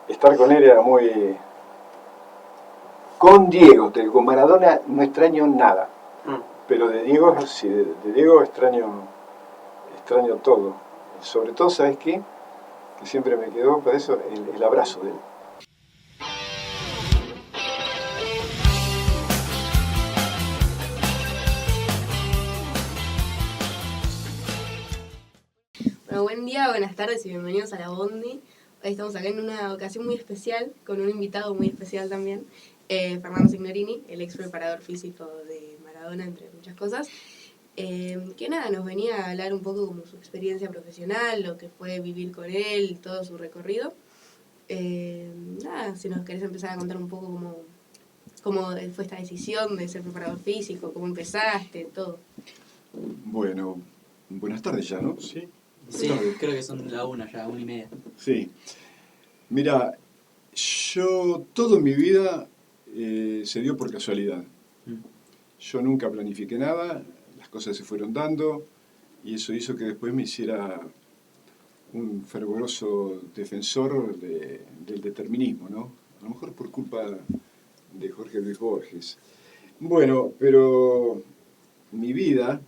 estar con él era muy... Con Diego, con Maradona no extraño nada. Pero de Diego, sí, de Diego extraño todo. Sobre todo, ¿sabes qué? Que siempre me quedó para eso el abrazo de él. Bueno, buen día, buenas tardes y bienvenidos a La Bondi. Hoy estamos acá en una ocasión muy especial, con un invitado muy especial también, Fernando Signorini, el ex preparador físico de Maradona, entre muchas cosas. Que nada, nos venía a hablar un poco como su experiencia profesional, lo que fue vivir con él, todo su recorrido. Nada, si nos querés empezar a contar un poco cómo fue esta decisión de ser preparador físico, cómo empezaste, todo. Bueno, buenas tardes ya, ¿no? Sí. Sí, creo que son la 1:30. Sí. Mira, yo todo en mi vida se dio por casualidad. Yo nunca planifiqué nada, las cosas se fueron dando y eso hizo que después me hiciera un fervoroso defensor del determinismo, ¿no? A lo mejor por culpa de Jorge Luis Borges. Bueno, pero mi vida,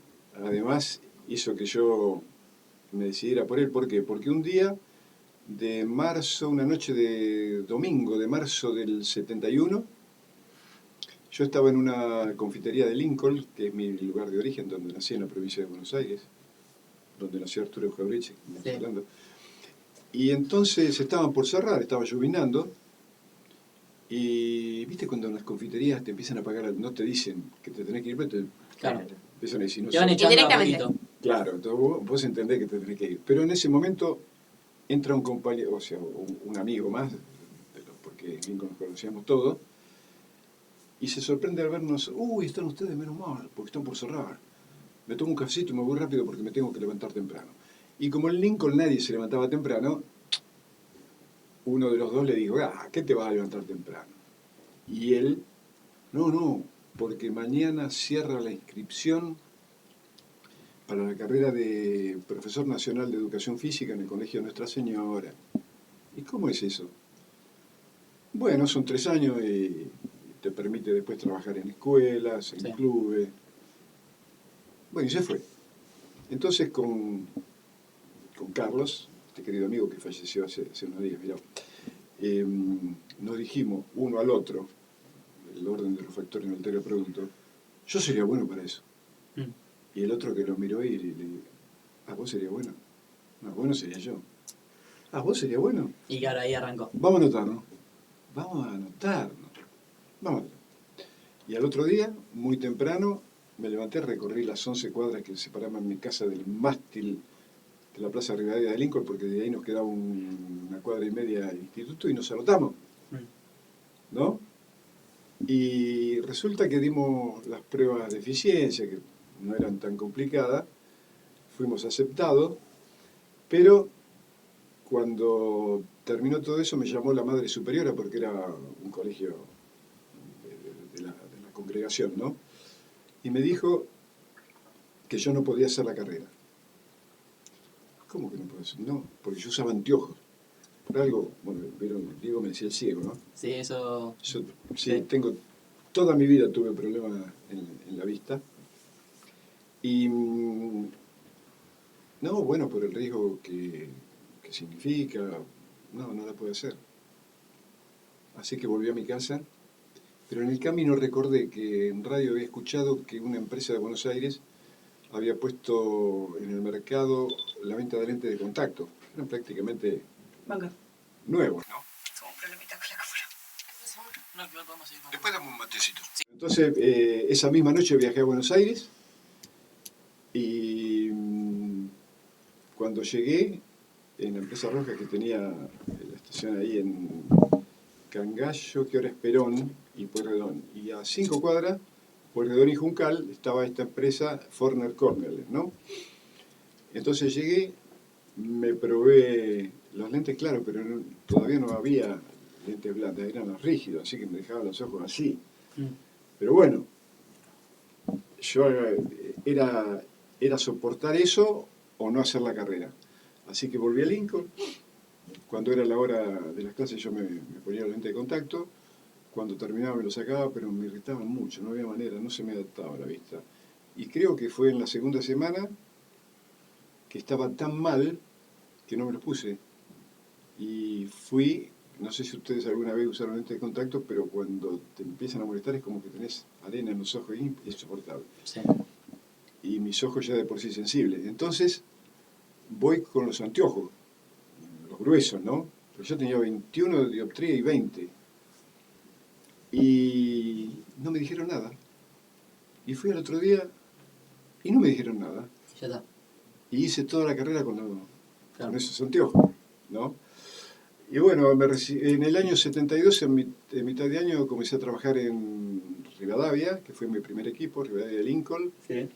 además, hizo que yo me decidiera por él. ¿Por qué? Porque un día de marzo, una noche de domingo de marzo del 71, yo estaba en una confitería de Lincoln, que es mi lugar de origen, donde nací en la provincia de Buenos Aires, donde nació Arturo Eugenio, sí. Hablando. Y entonces estaban por cerrar, estaba llovinando, y viste cuando en las confiterías te empiezan a pagar, no te dicen que te tenés que ir, pero Claro. empiezan a decir, no te van echando a poquito. Claro, entonces vos entendés que te tenés que ir. Pero en ese momento entra un compañero, o sea, un amigo más, porque en Lincoln nos conocíamos todos, y se sorprende al vernos, uy, están ustedes, menos mal, porque están por cerrar. Me tomo un cafecito y me voy rápido porque me tengo que levantar temprano. Y como en Lincoln nadie se levantaba temprano, uno de los dos le dijo, ¿qué te vas a levantar temprano? Y él, no, porque mañana cierra la inscripción para la carrera de profesor nacional de educación física en el Colegio Nuestra Señora. ¿Y cómo es eso? Bueno, son 3 años y te permite después trabajar en escuelas, en clubes. Bueno, y se fue. Entonces con Carlos, este querido amigo que falleció hace unos días, mirá, nos dijimos uno al otro, el orden de los factores no altera el producto, yo sería bueno para eso. Y el otro que lo miró y le dijo, vos sería bueno. No, bueno sería yo. Vos sería bueno. Y ahora ahí arrancó. Vamos a anotarnos. Y al otro día, muy temprano, me levanté, recorrí las 11 cuadras que separaban mi casa del mástil de la Plaza Rivadavia de Lincoln, porque de ahí nos quedaba una cuadra y media al instituto y nos anotamos, ¿no? Y resulta que dimos las pruebas de eficiencia, que no eran tan complicadas, fuimos aceptados, pero cuando terminó todo eso me llamó la Madre Superiora, porque era un colegio de la congregación, ¿no? Y me dijo que yo no podía hacer la carrera. ¿Cómo que no puedo hacer? No, porque yo usaba anteojos. Por algo, bueno, Diego me decía el ciego, ¿no? Sí, eso... Yo, sí, toda mi vida tuve problemas en la vista. Y, no, bueno, por el riesgo que significa, no la puedo hacer. Así que volví a mi casa, pero en el camino recordé que en radio había escuchado que una empresa de Buenos Aires había puesto en el mercado la venta de lentes de contacto. Eran prácticamente nuevos, ¿no? Tuvo un problemita con la cámara. No, que podemos seguir con... Después dame un matecito. Sí. Entonces, esa misma noche viajé a Buenos Aires y cuando llegué, en la empresa roja que tenía la estación ahí en Cangallo, que ahora es Perón y Pueyrredón, y a 5 cuadras, Pueyrredón y Juncal, estaba esta empresa Forner Cornell, ¿no? Entonces llegué, me probé los lentes, claro, pero todavía no había lentes blandas, eran los rígidos, así que me dejaban los ojos así. Pero bueno, yo era soportar eso o no hacer la carrera. Así que volví a Lincoln, Cuando era la hora de las clases yo me ponía los lentes de contacto, cuando terminaba me lo sacaba, pero me irritaban mucho, no había manera, no se me adaptaba la vista. Y creo que fue en la segunda semana que estaba tan mal que no me los puse. Y fui, no sé si ustedes alguna vez usaron lentes de contacto, pero cuando te empiezan a molestar es como que tenés arena en los ojos y es insoportable. Sí. Y mis ojos ya de por sí sensibles. Entonces voy con los anteojos, los gruesos, ¿no? Pero yo tenía 21 de dioptría y 20. Y no me dijeron nada. Y fui al otro día y no me dijeron nada. Ya está. Y hice toda la carrera con Claro. esos anteojos, ¿no? Y bueno, en el año 72, en mitad de año, comencé a trabajar en Rivadavia, que fue mi primer equipo, Rivadavia de Lincoln, Sí.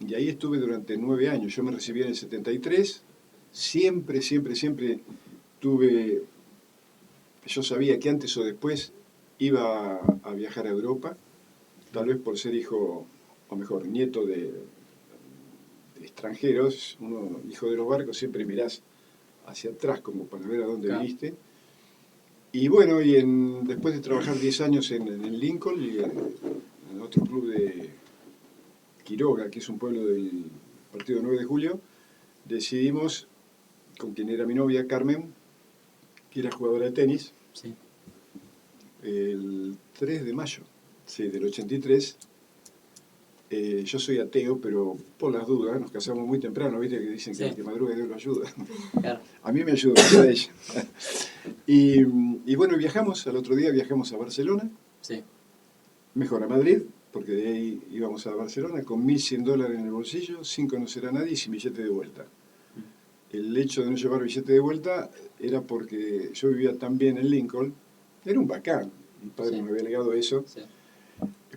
y ahí estuve durante 9 años. Yo me recibí en el 73, siempre tuve, yo sabía que antes o después iba a viajar a Europa, tal vez por ser hijo, o mejor, nieto de extranjeros, uno, hijo de los barcos, siempre mirás hacia atrás como para ver a dónde Claro. viniste. Y bueno, después de trabajar 10 años en Lincoln y en otro club de Quiroga, que es un pueblo del partido 9 de julio, decidimos, con quien era mi novia, Carmen, que era jugadora de tenis, Sí. el 3 de mayo, sí, del 83. Yo soy ateo, pero por las dudas, nos casamos muy temprano, ¿viste? Que dicen que Sí. el que madruga Dios lo ayuda. Claro. A mí me ayudó, no a ella. Y bueno, al otro día viajamos a Barcelona, Sí. mejor a Madrid, porque de ahí íbamos a Barcelona con $1.100 en el bolsillo, sin conocer a nadie y sin billete de vuelta. El hecho de no llevar billete de vuelta era porque yo vivía tan bien en Lincoln, era un bacán, mi padre Sí. me había legado eso, Sí.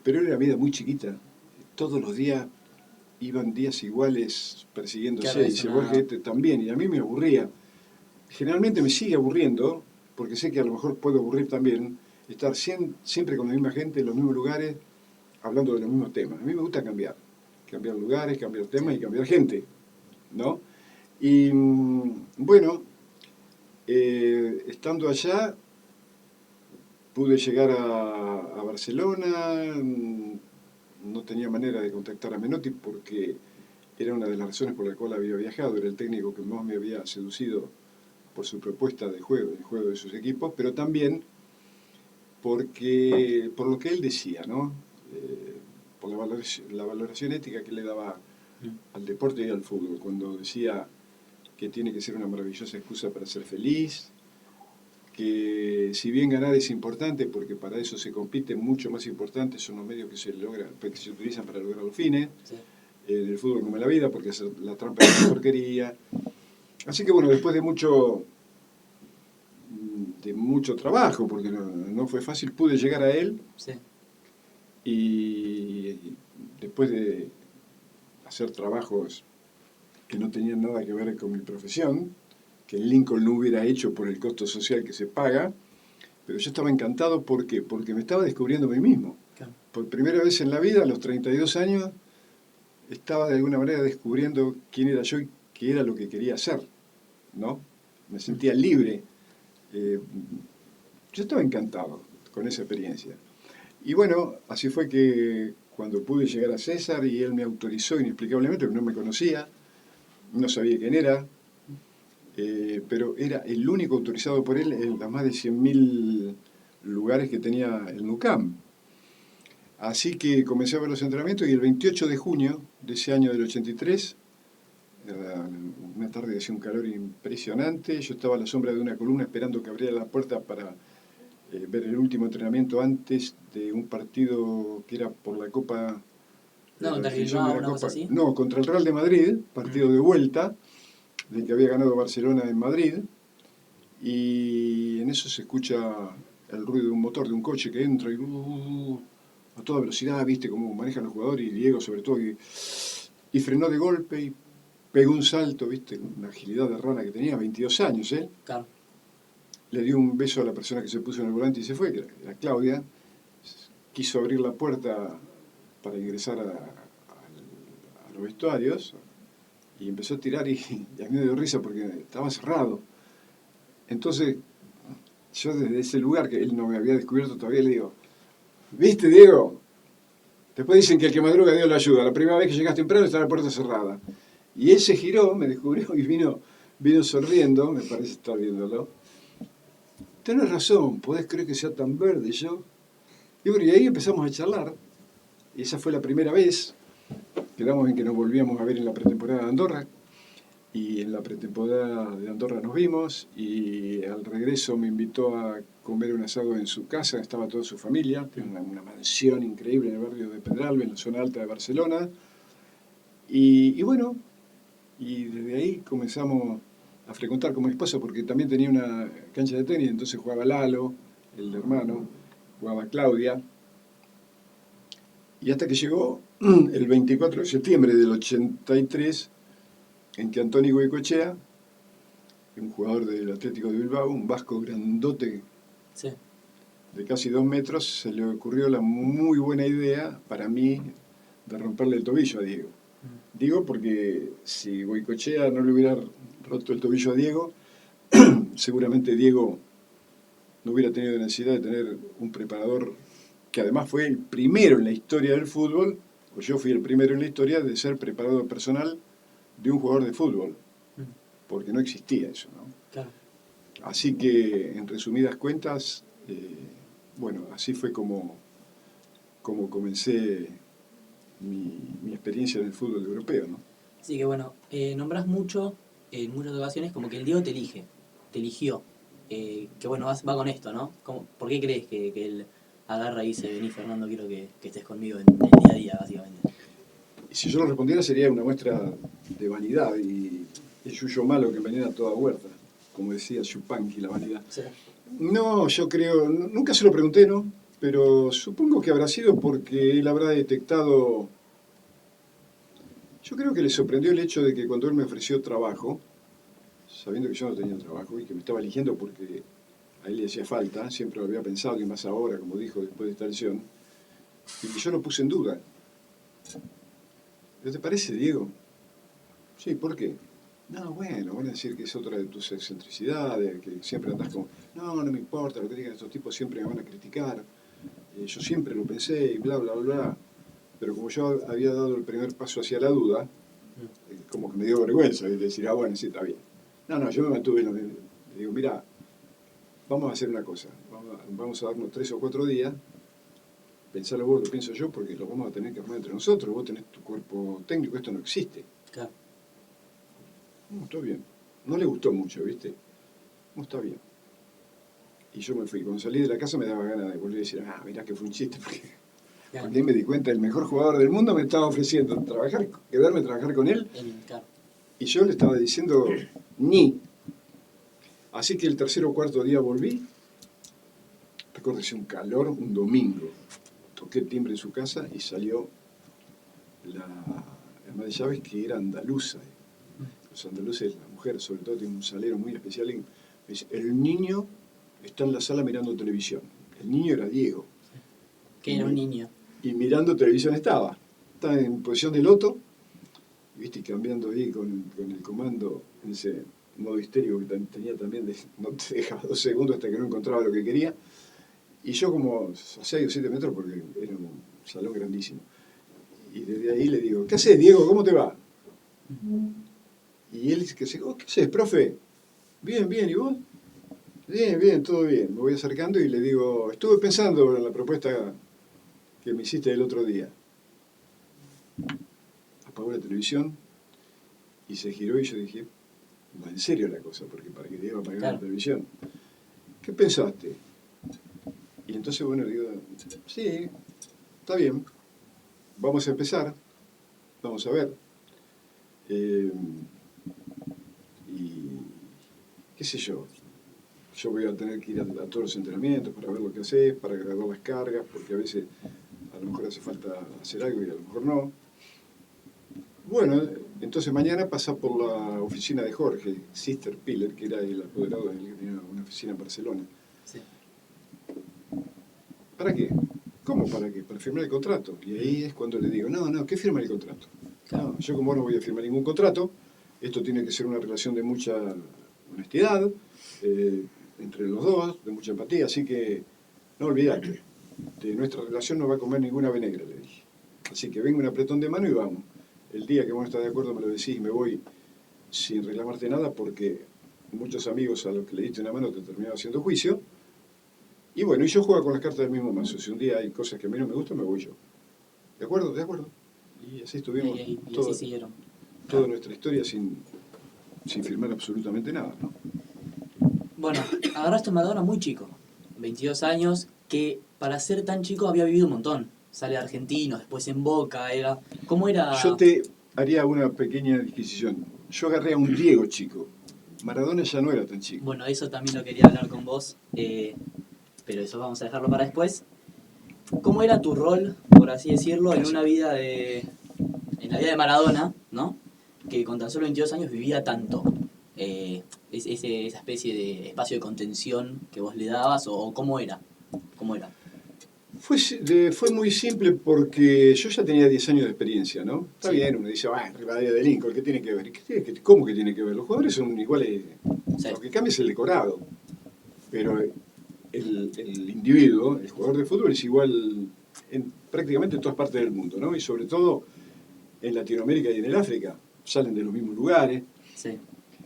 pero era una vida muy chiquita. Todos los días iban días iguales persiguiéndose, Claro, dice eso Borges, no. también, y a mí me aburría. Generalmente me sigue aburriendo, porque sé que a lo mejor puedo aburrir también, estar siempre con la misma gente, en los mismos lugares, hablando de los mismos temas. A mí me gusta cambiar lugares, cambiar temas Sí. y cambiar gente, ¿no? Y bueno, estando allá, pude llegar a Barcelona, no tenía manera de contactar a Menotti porque era una de las razones por la cual había viajado, era el técnico que más me había seducido por su propuesta de juego, el juego de sus equipos, pero también por lo que él decía, ¿no? Por la valoración ética que le daba al deporte y al fútbol, cuando decía que tiene que ser una maravillosa excusa para ser feliz, que si bien ganar es importante, porque para eso se compite, mucho más importantes son los medios que se utilizan para lograr los fines, Sí. en el fútbol como en la vida, porque la trampa es una porquería. Así que bueno, después de mucho trabajo, porque no fue fácil, pude llegar a él Sí. y después de hacer trabajos que no tenían nada que ver con mi profesión, que en Lincoln no hubiera hecho por el costo social que se paga, pero yo estaba encantado, ¿por qué? Porque me estaba descubriendo a mí mismo. Claro. Por primera vez en la vida, a los 32 años, estaba de alguna manera descubriendo quién era yo y qué era lo que quería hacer, ¿no? Me sentía libre. Yo estaba encantado con esa experiencia. Y bueno, así fue que cuando pude llegar a César y él me autorizó inexplicablemente, porque no me conocía, no sabía quién era, pero era el único autorizado por él en las más de 100.000 lugares que tenía el NUCAM. Así que comencé a ver los entrenamientos y el 28 de junio de ese año del 83, una tarde hacía un calor impresionante, yo estaba a la sombra de una columna esperando que abriera la puerta para ver el último entrenamiento antes de un partido que era por la Copa. No, La contra el definición de Bilbao, la una cosa Copa. así. No, contra el Real de Madrid, partido de vuelta, del que había ganado Barcelona en Madrid, y en eso se escucha el ruido de un motor, de un coche que entra y a toda velocidad, viste cómo manejan los jugadores, y Diego sobre todo, y frenó de golpe y pegó un salto, viste, una agilidad de rana que tenía, 22 años, ¿eh? Claro. Le dio un beso a la persona que se puso en el volante y se fue, que era Claudia. Quiso abrir la puerta para ingresar a los vestuarios y empezó a tirar y a mí me dio risa porque estaba cerrado. Entonces, yo desde ese lugar que él no me había descubierto todavía, le digo, ¿viste, Diego? Después dicen que el que madruga Dios lo ayuda. La primera vez que llegas temprano está la puerta cerrada. Y él se giró, me descubrió y vino sonriendo, me parece estar viéndolo. Tenés razón, podés creer que sea tan verde yo. Y bueno, y ahí empezamos a charlar. Y esa fue la primera vez. Quedamos en que nos volvíamos a ver en la pretemporada de Andorra. Y en la pretemporada de Andorra nos vimos. Y al regreso me invitó a comer un asado en su casa. Estaba toda su familia. Tiene una mansión increíble en el barrio de Pedralbes, en la zona alta de Barcelona. Y bueno, y desde ahí comenzamos a frecuentar con mi esposa porque también tenía una cancha de tenis. Entonces jugaba Lalo, el hermano, jugaba Claudia. Y hasta que llegó el 24 de septiembre del 83, en que Antonio Goicoechea, un jugador del Atlético de Bilbao, un vasco grandote Sí. de casi 2 metros, se le ocurrió la muy buena idea, para mí, de romperle el tobillo a Diego. Digo porque si Goicoechea no le hubiera roto el tobillo a Diego, seguramente Diego no hubiera tenido necesidad de tener un preparador que además fue el primero en la historia del fútbol, o yo fui el primero en la historia de ser preparador personal de un jugador de fútbol, porque no existía eso, ¿no? Claro. Así que, en resumidas cuentas, bueno, así fue como comencé mi experiencia en el fútbol europeo, ¿no? Así que bueno, nombrás mucho, en muchas ocasiones, como que el Diego te elige, te eligió. Que bueno, va con esto, ¿no? ¿Por qué crees que él agarra y dice, vení Fernando, quiero que estés conmigo en el día a día, básicamente? Y si yo lo respondiera sería una muestra de vanidad y el yuyo malo que envenena toda huerta, como decía Yupanqui, la vanidad. Sí. No, yo creo, nunca se lo pregunté, ¿no? Pero supongo que habrá sido porque él habrá detectado. Yo creo que le sorprendió el hecho de que cuando él me ofreció trabajo, sabiendo que yo no tenía trabajo y que me estaba eligiendo porque a él le hacía falta, siempre lo había pensado y más ahora, como dijo después de esta lesión, y que yo lo puse en duda. ¿No te parece, Diego? Sí, ¿por qué? No, bueno, van a decir que es otra de tus excentricidades, que siempre andás como, no me importa, lo que digan estos tipos siempre me van a criticar, yo siempre lo pensé y bla, bla, bla. Pero como yo había dado el primer paso hacia la duda, como que me dio vergüenza de decir, bueno, sí, está bien. No, yo me mantuve, le digo, mira, vamos a hacer una cosa, vamos a darnos 3 o 4 días, pensalo vos, lo pienso yo, porque lo vamos a tener que armar entre nosotros, vos tenés tu cuerpo técnico, esto no existe. Claro. No, está bien. No le gustó mucho, ¿viste? No, está bien. Y yo me fui. Cuando salí de la casa me daba ganas de volver a decir, mirá que fue un chiste, porque ahí me di cuenta, el mejor jugador del mundo me estaba ofreciendo quedarme a trabajar con él, Claro. y yo le estaba diciendo, ni. Así que el tercer o cuarto día volví, recuerdo que hacía un calor, un domingo, toqué el timbre en su casa y salió la ama de llaves, que era andaluza. Los andaluces, la mujer sobre todo, tiene un salero muy especial. Y me dice, el niño está en la sala mirando televisión. El niño era Diego. Que era un niño. Y mirando televisión estaba en posición de loto, viste, cambiando ahí con el comando, en ese modo histérico que tenía también, no te dejaba 2 segundos hasta que no encontraba lo que quería. Y yo como a 6 o 7 metros, porque era un salón grandísimo. Y desde ahí le digo, ¿qué haces, Diego? ¿Cómo te va? Y él dice, ¿qué haces, profe? Bien, ¿y vos? Bien, todo bien. Me voy acercando y le digo, estuve pensando en la propuesta que me hiciste el otro día. Apagó la televisión y se giró y yo dije, va en serio la cosa, porque para que Diego apagara la televisión. ¿Qué pensaste? Y entonces, bueno, digo, sí, está bien, vamos a empezar, vamos a ver. Y qué sé yo voy a tener que ir a todos los entrenamientos para ver lo que haces, para grabar las cargas, porque a veces a lo mejor hace falta hacer algo y a lo mejor no. Bueno, entonces mañana pasa por la oficina de Jorge, Sister Piller, que era el apoderado de él, que tenía una oficina en Barcelona. Sí. ¿Para qué? ¿Cómo para qué? Para firmar el contrato. Y ahí es cuando le digo, no, ¿qué firma el contrato? No, yo como no voy a firmar ningún contrato, esto tiene que ser una relación de mucha honestidad, entre los dos, de mucha empatía, así que no olvidate, de nuestra relación no va a comer ninguna ave negra, le dije. Así que venga un apretón de mano y vamos. El día que vos no estás de acuerdo me lo decís y me voy sin reclamarte nada, porque muchos amigos a los que le diste una mano te terminaron haciendo juicio. Y bueno, y yo juego con las cartas del mismo mazo. Si un día hay cosas que a mí no me gustan, me voy yo. ¿De acuerdo? De acuerdo. Y así estuvimos Y toda, así siguieron. toda nuestra historia sin firmar absolutamente nada, ¿no? Bueno, agarraste a Maradona muy chico, 22 años, que para ser tan chico había vivido un montón. Sale de Argentino, después en Boca, era... ¿Cómo era? Yo te haría una pequeña disquisición. Yo agarré a un Diego chico. Maradona ya no era tan chico. Bueno, eso también lo quería hablar con vos, pero eso vamos a dejarlo para después. ¿Cómo era tu rol, por así decirlo, en una vida en la vida de Maradona, ¿no? Que con tan solo 22 años vivía tanto. Esa especie de espacio de contención que vos le dabas, o cómo era. ¿Cómo era? Fue muy simple porque yo ya tenía 10 años de experiencia, ¿no? Está Sí. bien, uno dice, Rivadavia de Lincoln, ¿qué tiene que ver? ¿Cómo que tiene que ver? Los jugadores son iguales, Sí. lo que cambia es el decorado. Pero el individuo, el jugador de fútbol, es igual en prácticamente todas partes del mundo, ¿no? Y sobre todo en Latinoamérica y en el África. Salen de los mismos lugares. Sí.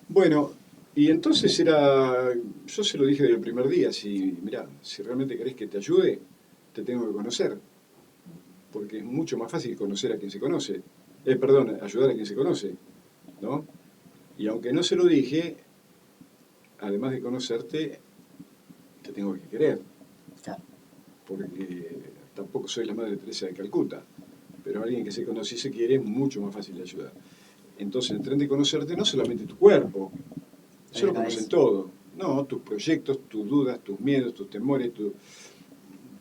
Bueno, y entonces yo se lo dije desde el primer día, mirá, si realmente querés que te ayude, te tengo que conocer, porque es mucho más fácil conocer a quien se conoce, ayudar a quien se conoce, ¿no? Y aunque no se lo dije, además de conocerte, te tengo que querer, Claro. porque tampoco soy la Madre Teresa de Calcuta, pero alguien que se conoce y se quiere es mucho más fácil de ayudar. Entonces, el tren de conocerte no solamente tu cuerpo, eso lo conocen todo, no, tus proyectos, tus dudas, tus miedos, tus temores,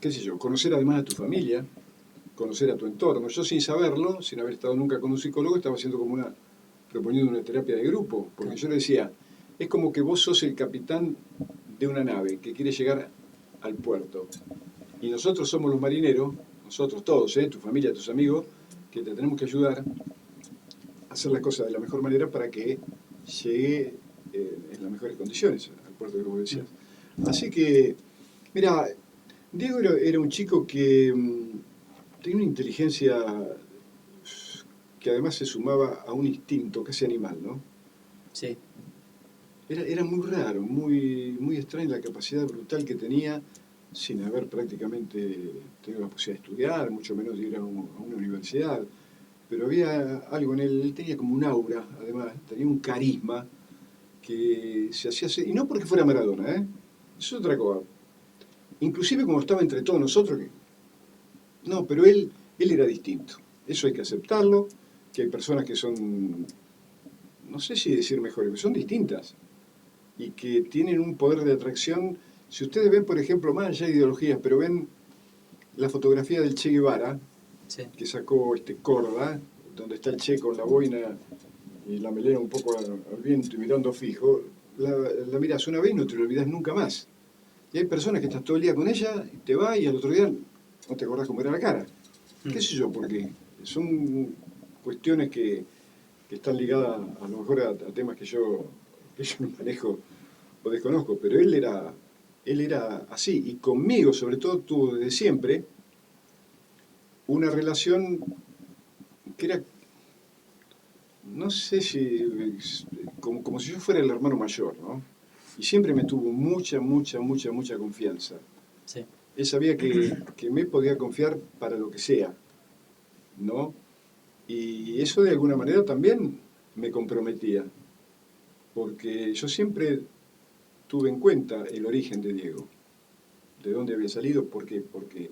qué sé yo, conocer además a tu familia, conocer a tu entorno. Yo sin saberlo, sin haber estado nunca con un psicólogo, estaba haciendo proponiendo una terapia de grupo, porque yo le decía, es como que vos sos el capitán de una nave que quiere llegar al puerto, y nosotros somos los marineros, nosotros todos, tu familia, tus amigos, que te tenemos que ayudar a hacer las cosas de la mejor manera para que llegue en las mejores condiciones al puerto que vos decías. Así que, mira, Diego era un chico que tenía una inteligencia que además se sumaba a un instinto casi animal, ¿no? Sí. Era muy raro, muy, muy extraña la capacidad brutal que tenía, sin haber prácticamente tenido la posibilidad de estudiar, mucho menos de ir a una universidad. Pero había algo en él tenía como un aura, además, tenía un carisma que se hacía... Y no porque fuera Maradona, ¿eh? Eso es otra cosa. Inclusive como estaba entre todos nosotros, no, pero él era distinto. Eso hay que aceptarlo, que hay personas que son, no sé si decir mejores, pero son distintas y que tienen un poder de atracción. Si ustedes ven, por ejemplo, más allá de ideologías, pero ven la fotografía del Che Guevara, Sí. que sacó Córdoba, donde está el Che con la boina y la melena un poco al viento y mirando fijo, la mirás una vez y no te lo olvidás nunca más. Y hay personas que estás todo el día con ella, y te va y al otro día no te acordás cómo era la cara. ¿Qué sé yo? Porque son cuestiones que están ligadas a lo mejor a temas que yo no manejo o desconozco, pero él era así. Y conmigo, sobre todo, tuvo desde siempre una relación que era, no sé si, como si yo fuera el hermano mayor, ¿no? Y siempre me tuvo mucha confianza. Sí. Él sabía que me podía confiar para lo que sea, ¿no? Y eso de alguna manera también me comprometía, porque yo siempre tuve en cuenta el origen de Diego, de dónde había salido, ¿por qué? Porque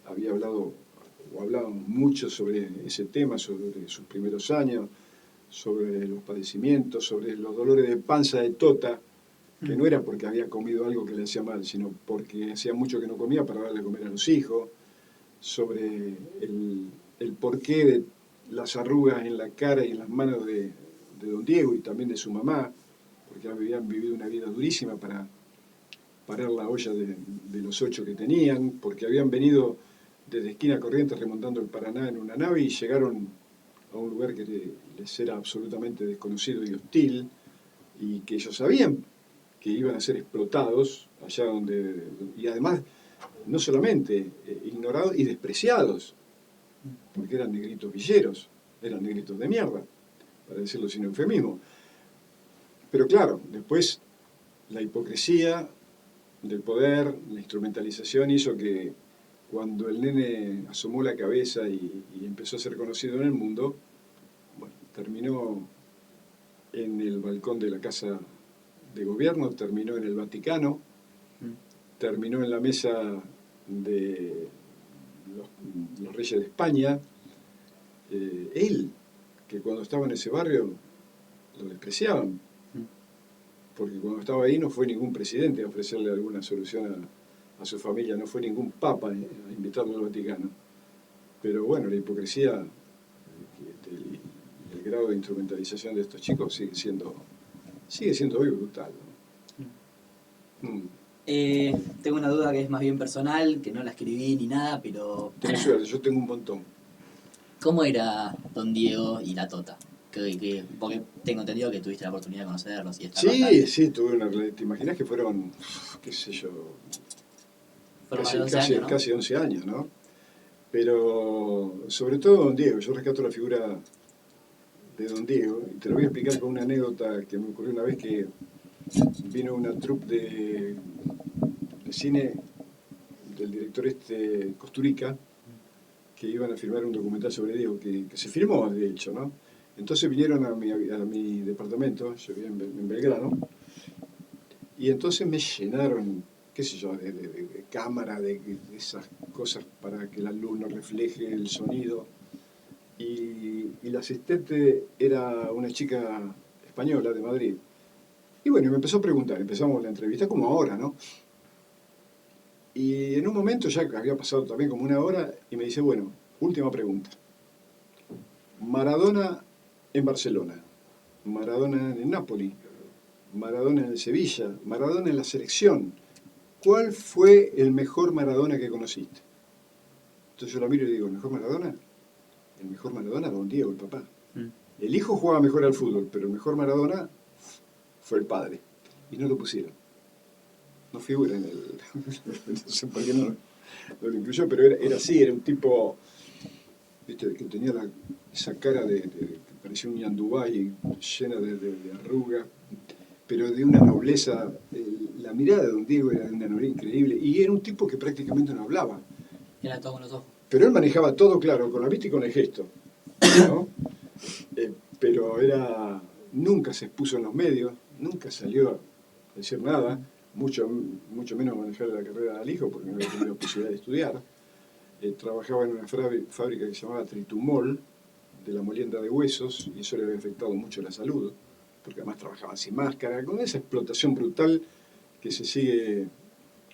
había hablado o hablábamos mucho sobre ese tema, sobre sus primeros años, sobre los padecimientos, sobre los dolores de panza de Tota, que no era porque había comido algo que le hacía mal, sino porque hacía mucho que no comía para darle a comer a los hijos, sobre el porqué de las arrugas en la cara y en las manos de don Diego y también de su mamá, porque habían vivido una vida durísima para parar la olla de los 8 que tenían, porque habían venido desde Esquina Corrientes remontando el Paraná en una nave y llegaron a un lugar que les era absolutamente desconocido y hostil, y que ellos sabían que iban a ser explotados allá donde... Y además, no solamente ignorados y despreciados, porque eran negritos villeros, eran negritos de mierda, para decirlo sin eufemismo. Pero claro, después la hipocresía del poder, la instrumentalización hizo que cuando el nene asomó la cabeza y empezó a ser conocido en el mundo, bueno, terminó en el balcón de la Casa de Gobierno, terminó en el Vaticano, terminó en la mesa de los reyes de España. Él, que cuando estaba en ese barrio lo despreciaban, porque cuando estaba ahí no fue ningún presidente a ofrecerle alguna solución a su familia, no fue ningún papa a invitarlo al Vaticano. Pero bueno, la hipocresía, el grado de instrumentalización de estos chicos sigue siendo hoy brutal, ¿no? Tengo una duda que es más bien personal, que no la escribí ni nada, pero... Tenés suerte, yo tengo un montón. ¿Cómo era Don Diego y la Tota? Porque tengo entendido que tuviste la oportunidad de conocerlos y estar bastante. Sí, tuve una... ¿Te imaginas que fueron, qué sé yo, Fueron más de 11 años, ¿no? casi 11 años, ¿no? Pero sobre todo Don Diego, yo rescato la figura de Don Diego, y te lo voy a explicar con una anécdota que me ocurrió una vez que vino una troupe de cine del director Costurica, que iban a filmar un documental sobre Diego, que se filmó de hecho, ¿no? Entonces vinieron a mi departamento, yo vivía en Belgrano, y entonces me llenaron, qué sé yo, de cámara, de esas cosas para que la luz no refleje el sonido. Y la asistente era una chica española de Madrid. Y bueno, me empezó a preguntar, empezamos la entrevista como ahora, ¿no? Y en un momento, ya que había pasado también como una hora, y me dice, bueno, última pregunta. Maradona en Barcelona, Maradona en el Napoli, Maradona en el Sevilla, Maradona en la selección. ¿Cuál fue el mejor Maradona que conociste? Entonces yo la miro y digo, ¿el mejor Maradona? El mejor Maradona, Don Diego, el papá. El hijo jugaba mejor al fútbol, pero el mejor Maradona fue el padre. Y no lo pusieron. No figura en el... no sé por qué no lo incluyó, pero era así, era un tipo, viste, que tenía esa cara que parecía un ñandubay llena de arrugas, pero de una nobleza. La mirada de Don Diego era de una nobleza increíble, y era un tipo que prácticamente no hablaba. Era todo con los ojos. Pero él manejaba todo, claro, con la vista y con el gesto, ¿no? Pero nunca se expuso en los medios, nunca salió a decir nada, mucho menos manejar la carrera del hijo, porque no había tenido posibilidad de estudiar. Trabajaba en una fábrica que se llamaba Tritumol, de la molienda de huesos, y eso le había afectado mucho la salud, porque además trabajaban sin máscara, con esa explotación brutal que se sigue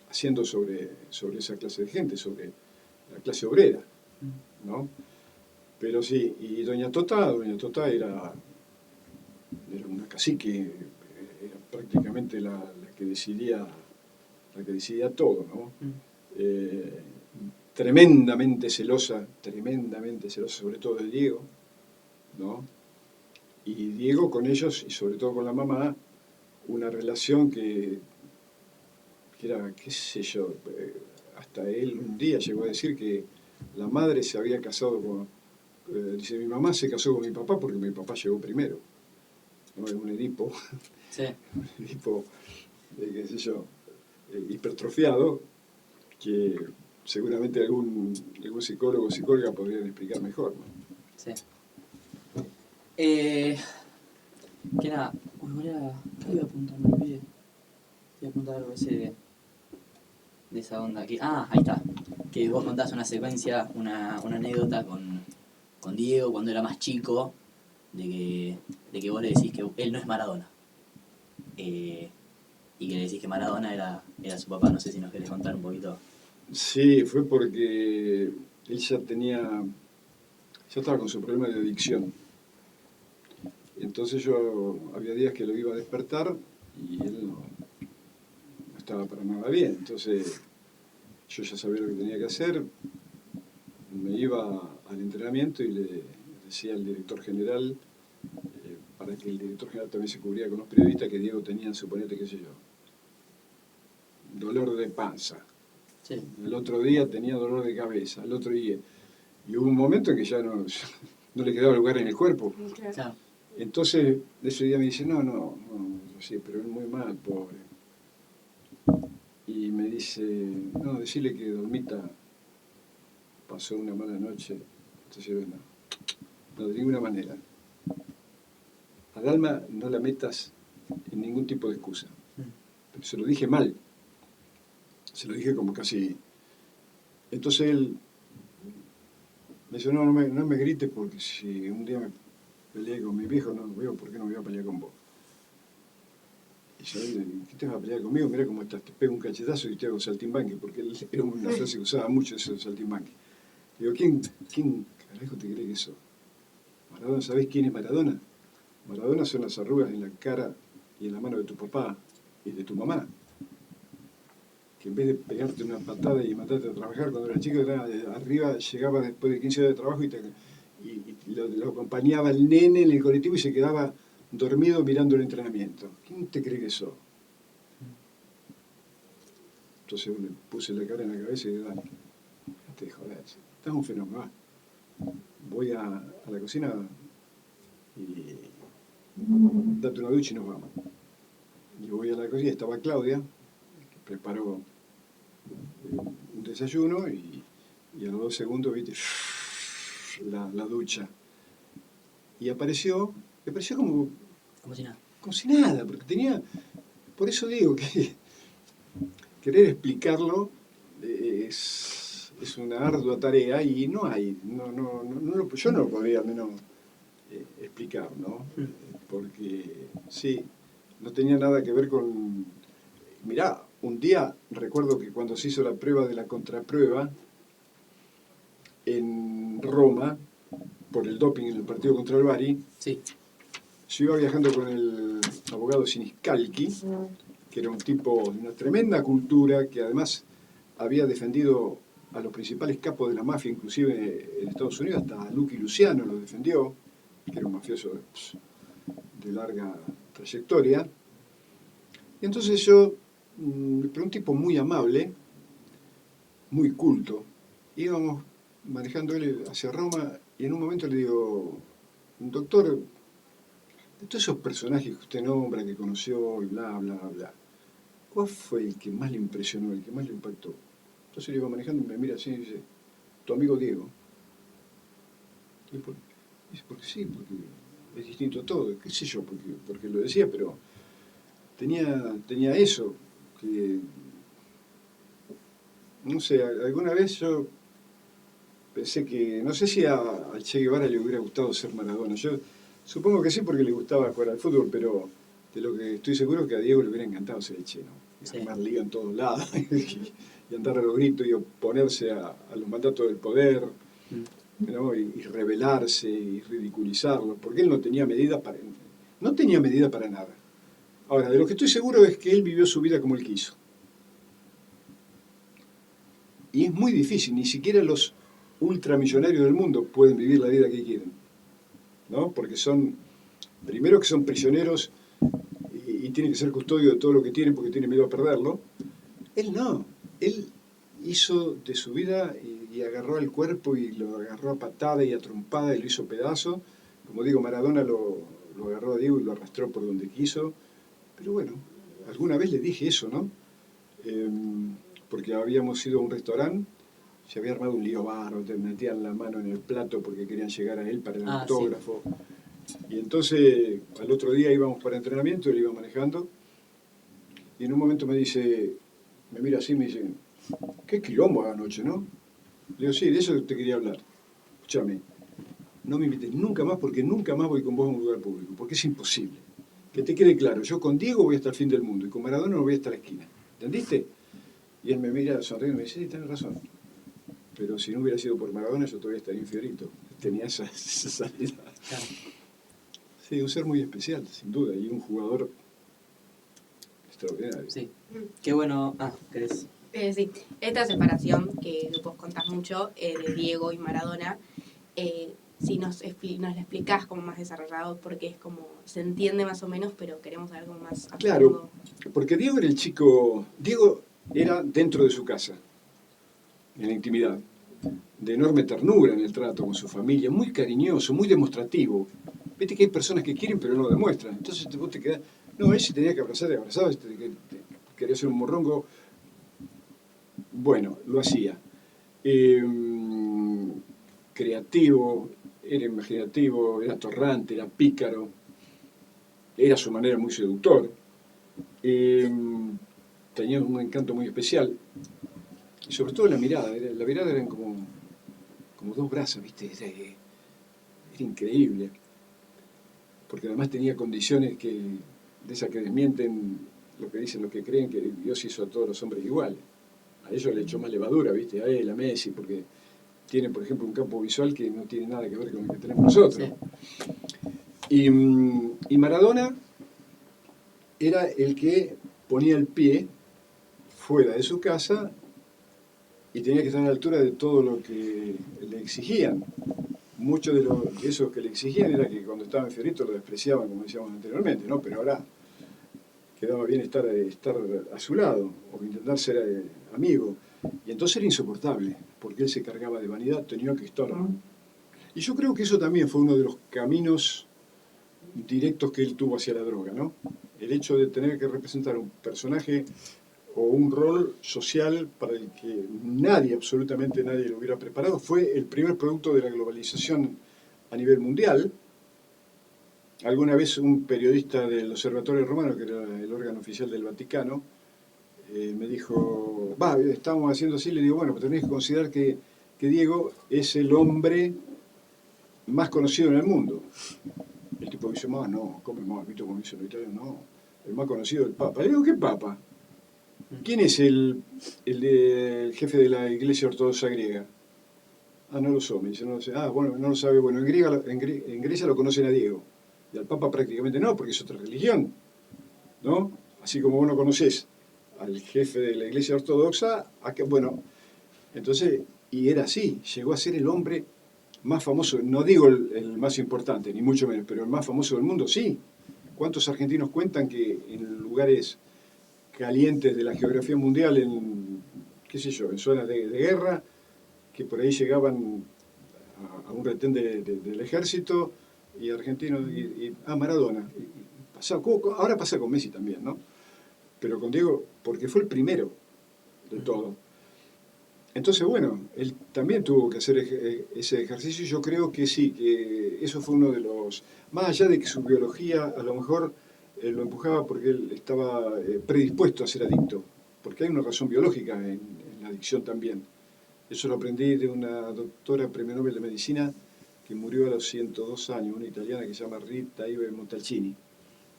haciendo sobre esa clase de gente, sobre la clase obrera, ¿no? Pero sí, y Doña Tota era una cacique, era prácticamente la que decidía todo, ¿no? Tremendamente celosa sobre todo de Diego, ¿no? Y Diego con ellos, y sobre todo con la mamá, una relación que era, qué sé yo, hasta él un día llegó a decir que la madre se había casado con... dice, mi mamá se casó con mi papá porque mi papá llegó primero, ¿no? Es un Edipo, Sí. un Edipo, qué sé yo, hipertrofiado, que seguramente algún psicólogo o psicóloga podrían explicar mejor, ¿no? Sí. Que nada, ¿qué iba a apuntar? Me olvidé. Iba a apuntar algo de esa onda aquí. Ah, ahí está. Que vos contás una secuencia, una anécdota con Diego cuando era más chico, de que vos le decís que él no es Maradona. Y que le decís que Maradona era su papá. No sé si nos querés contar un poquito. Sí, fue porque él ya estaba con su problema de adicción. Entonces había días que lo iba a despertar y él no estaba para nada bien. Entonces yo ya sabía lo que tenía que hacer, me iba al entrenamiento y le decía al director general, para que el director general también se cubría con los periodistas, que Diego tenía, suponete, qué sé yo, dolor de panza. Sí. El otro día tenía dolor de cabeza, el otro día. Y hubo un momento en que ya no le quedaba lugar en el cuerpo. Claro. Entonces, ese día me dice, no, sí, pero es muy mal, pobre. Y me dice, no, decirle que Dormita pasó una mala noche. Entonces yo, no, de ninguna manera. A Dalma no la metas en ningún tipo de excusa. Pero se lo dije mal. Se lo dije como casi... Entonces él me dice, no me grites porque si un día me peleé con mi viejo, no veo por qué no me voy a pelear con vos. Y yo, ¿qué te vas a pelear conmigo? Mira cómo estás, te pego un cachetazo y te hago saltimbanque, porque él era una frase que usaba mucho eso de saltimbanque. Digo, ¿quién carajo te cree que sos? Maradona, ¿sabés quién es Maradona? Maradona son las arrugas en la cara y en la mano de tu papá y de tu mamá. Que en vez de pegarte una patada y matarte a trabajar, cuando era chico, arriba llegaba después de 15 horas de trabajo y lo acompañaba el nene en el colectivo y se quedaba dormido mirando el entrenamiento. ¿Quién te cree que sos? Entonces le puse la cara en la cabeza y dije, dale, te joder, estás un fenómeno, va. Voy a la cocina y date una ducha y nos vamos. Y voy a la cocina, estaba Claudia, que preparó un desayuno y a los 2 segundos, viste, la ducha. Y apareció como Como si nada. como si nada, porque tenía, por eso digo que querer explicarlo es una ardua tarea y no hay, yo no lo podría al menos explicar, ¿no? Porque sí, no tenía nada que ver con... Mirá, un día recuerdo que cuando se hizo la prueba de la contraprueba en Roma, por el doping en el partido contra el Bari, Sí. yo iba viajando con el abogado Siniscalchi, que era un tipo de una tremenda cultura, que además había defendido a los principales capos de la mafia, inclusive en Estados Unidos, hasta Lucky Luciano lo defendió, que era un mafioso de larga trayectoria. Y entonces yo, pero un tipo muy amable, muy culto, íbamos manejando él hacia Roma y en un momento le digo, doctor, de todos esos personajes que usted nombra, que conoció y bla, bla, bla, ¿cuál fue el que más le impresionó, el que más le impactó? Entonces le iba manejando y me mira así y dice, tu amigo Diego. Y dice, porque sí, porque es distinto a todo, qué sé yo, porque lo decía, pero tenía eso, que, no sé, alguna vez yo pensé que, no sé si a Che Guevara le hubiera gustado ser Maradona, yo supongo que sí porque le gustaba jugar al fútbol, pero de lo que estoy seguro que a Diego le hubiera encantado ser el Che, ¿no? Sí. Armar liga en todos lados y andar a los gritos y oponerse a los mandatos del poder, ¿no? y rebelarse y ridiculizarlo, porque él no tenía medida para nada. Ahora, de lo que estoy seguro es que él vivió su vida como él quiso. Y es muy difícil, ni siquiera los ultramillonarios del mundo pueden vivir la vida que quieren, ¿no? Porque primero que son prisioneros y tienen que ser custodio de todo lo que tienen porque tienen miedo a perderlo. Él no, él hizo de su vida y agarró al cuerpo y lo agarró a patada y a trompada y lo hizo pedazo. Como digo, Maradona lo agarró a Diego y lo arrastró por donde quiso. Pero bueno, alguna vez le dije eso, ¿no? Porque habíamos ido a un restaurante, se había armado un lío bárbaro, te metían la mano en el plato porque querían llegar a él para el autógrafo. Sí. Y entonces al otro día íbamos para entrenamiento, él iba manejando, y en un momento me mira así y me dice, qué quilombo anoche, ¿no? Le digo, sí, de eso te quería hablar. Escúchame, no me invites nunca más porque nunca más voy con vos a un lugar público, porque es imposible. Que te quede claro, yo con Diego voy hasta el fin del mundo y con Maradona no voy hasta la esquina. ¿Entendiste? Y él me mira sonriendo y me dice, sí, tenés razón. Pero si no hubiera sido por Maradona yo todavía estaría en Fiorito. Tenía esa salida. Claro. Sí, un ser muy especial, sin duda, y un jugador extraordinario. Sí. Qué bueno. ¿Querés? Sí, esta separación que vos contás mucho de Diego y Maradona, si nos la explicás como más desarrollado, porque es como, se entiende más o menos, pero queremos saber como más a claro, fondo. Porque Diego era el chico, Diego era dentro de su casa, en la intimidad, de enorme ternura en el trato con su familia, muy cariñoso, muy demostrativo. Viste que hay personas que quieren pero no lo demuestran. Entonces vos te quedás, no, él se tenía que abrazar, te abrazaba, quería hacer un morrongo. Bueno, lo hacía. Eh, Creativo, era imaginativo, era atorrante, era pícaro, era a su manera muy seductor. Tenía un encanto muy especial. Y sobre todo la mirada, la mirada eran como dos brazos, ¿viste? Era increíble. Porque además tenía condiciones de esas que desmienten lo que dicen los que creen que Dios hizo a todos los hombres iguales. A ellos le echó más levadura, ¿viste? A él, a Messi, porque tiene, por ejemplo, un campo visual que no tiene nada que ver con el que tenemos nosotros. Sí. Y Maradona era el que ponía el pie fuera de su casa y tenía que estar a la altura de todo lo que le exigían. Muchos de esos que le exigían era que cuando estaba en Fiorito lo despreciaban, como decíamos anteriormente, ¿no? Pero ahora quedaba bien estar a su lado o intentar ser amigo. Y entonces era insoportable, porque él se cargaba de vanidad, tenía que estar. Y yo creo que eso también fue uno de los caminos directos que él tuvo hacia la droga, ¿no? El hecho de tener que representar un personaje o un rol social para el que nadie, absolutamente nadie lo hubiera preparado, fue el primer producto de la globalización a nivel mundial. Alguna vez un periodista del Observatorio Romano, que era el órgano oficial del Vaticano, me dijo, estábamos haciendo así, le digo, bueno, pero tenés que considerar que Diego es el hombre más conocido en el mundo. El tipo dice, no, ¿cómo más? ¿Viste cómo dicen los italianos? No, el más conocido es el Papa. Le digo, ¿qué Papa? ¿Quién es el jefe de la Iglesia Ortodoxa griega? No lo sé, me dice, no lo sé. Bueno, no lo sabe. Bueno, en Grecia lo conocen a Diego. Y al Papa prácticamente no, porque es otra religión, ¿no? Así como vos no conocés al jefe de la Iglesia Ortodoxa, bueno, entonces, y era así, llegó a ser el hombre más famoso, no digo el más importante, ni mucho menos, pero el más famoso del mundo, sí. ¿Cuántos argentinos cuentan que en lugares calientes de la geografía mundial, en, qué sé yo, en zonas de guerra, que por ahí llegaban a un retén del ejército, y argentinos, Maradona. Ahora pasa con Messi también, ¿no? Pero con Diego, porque fue el primero de todo. Entonces, bueno, él también tuvo que hacer ese ejercicio y yo creo que sí, que eso fue uno de los... Más allá de que su biología a lo mejor lo empujaba porque él estaba predispuesto a ser adicto, porque hay una razón biológica en la adicción también. Eso lo aprendí de una doctora premio Nobel de Medicina que murió a los 102 años, una italiana que se llama Rita Ive Montalcini,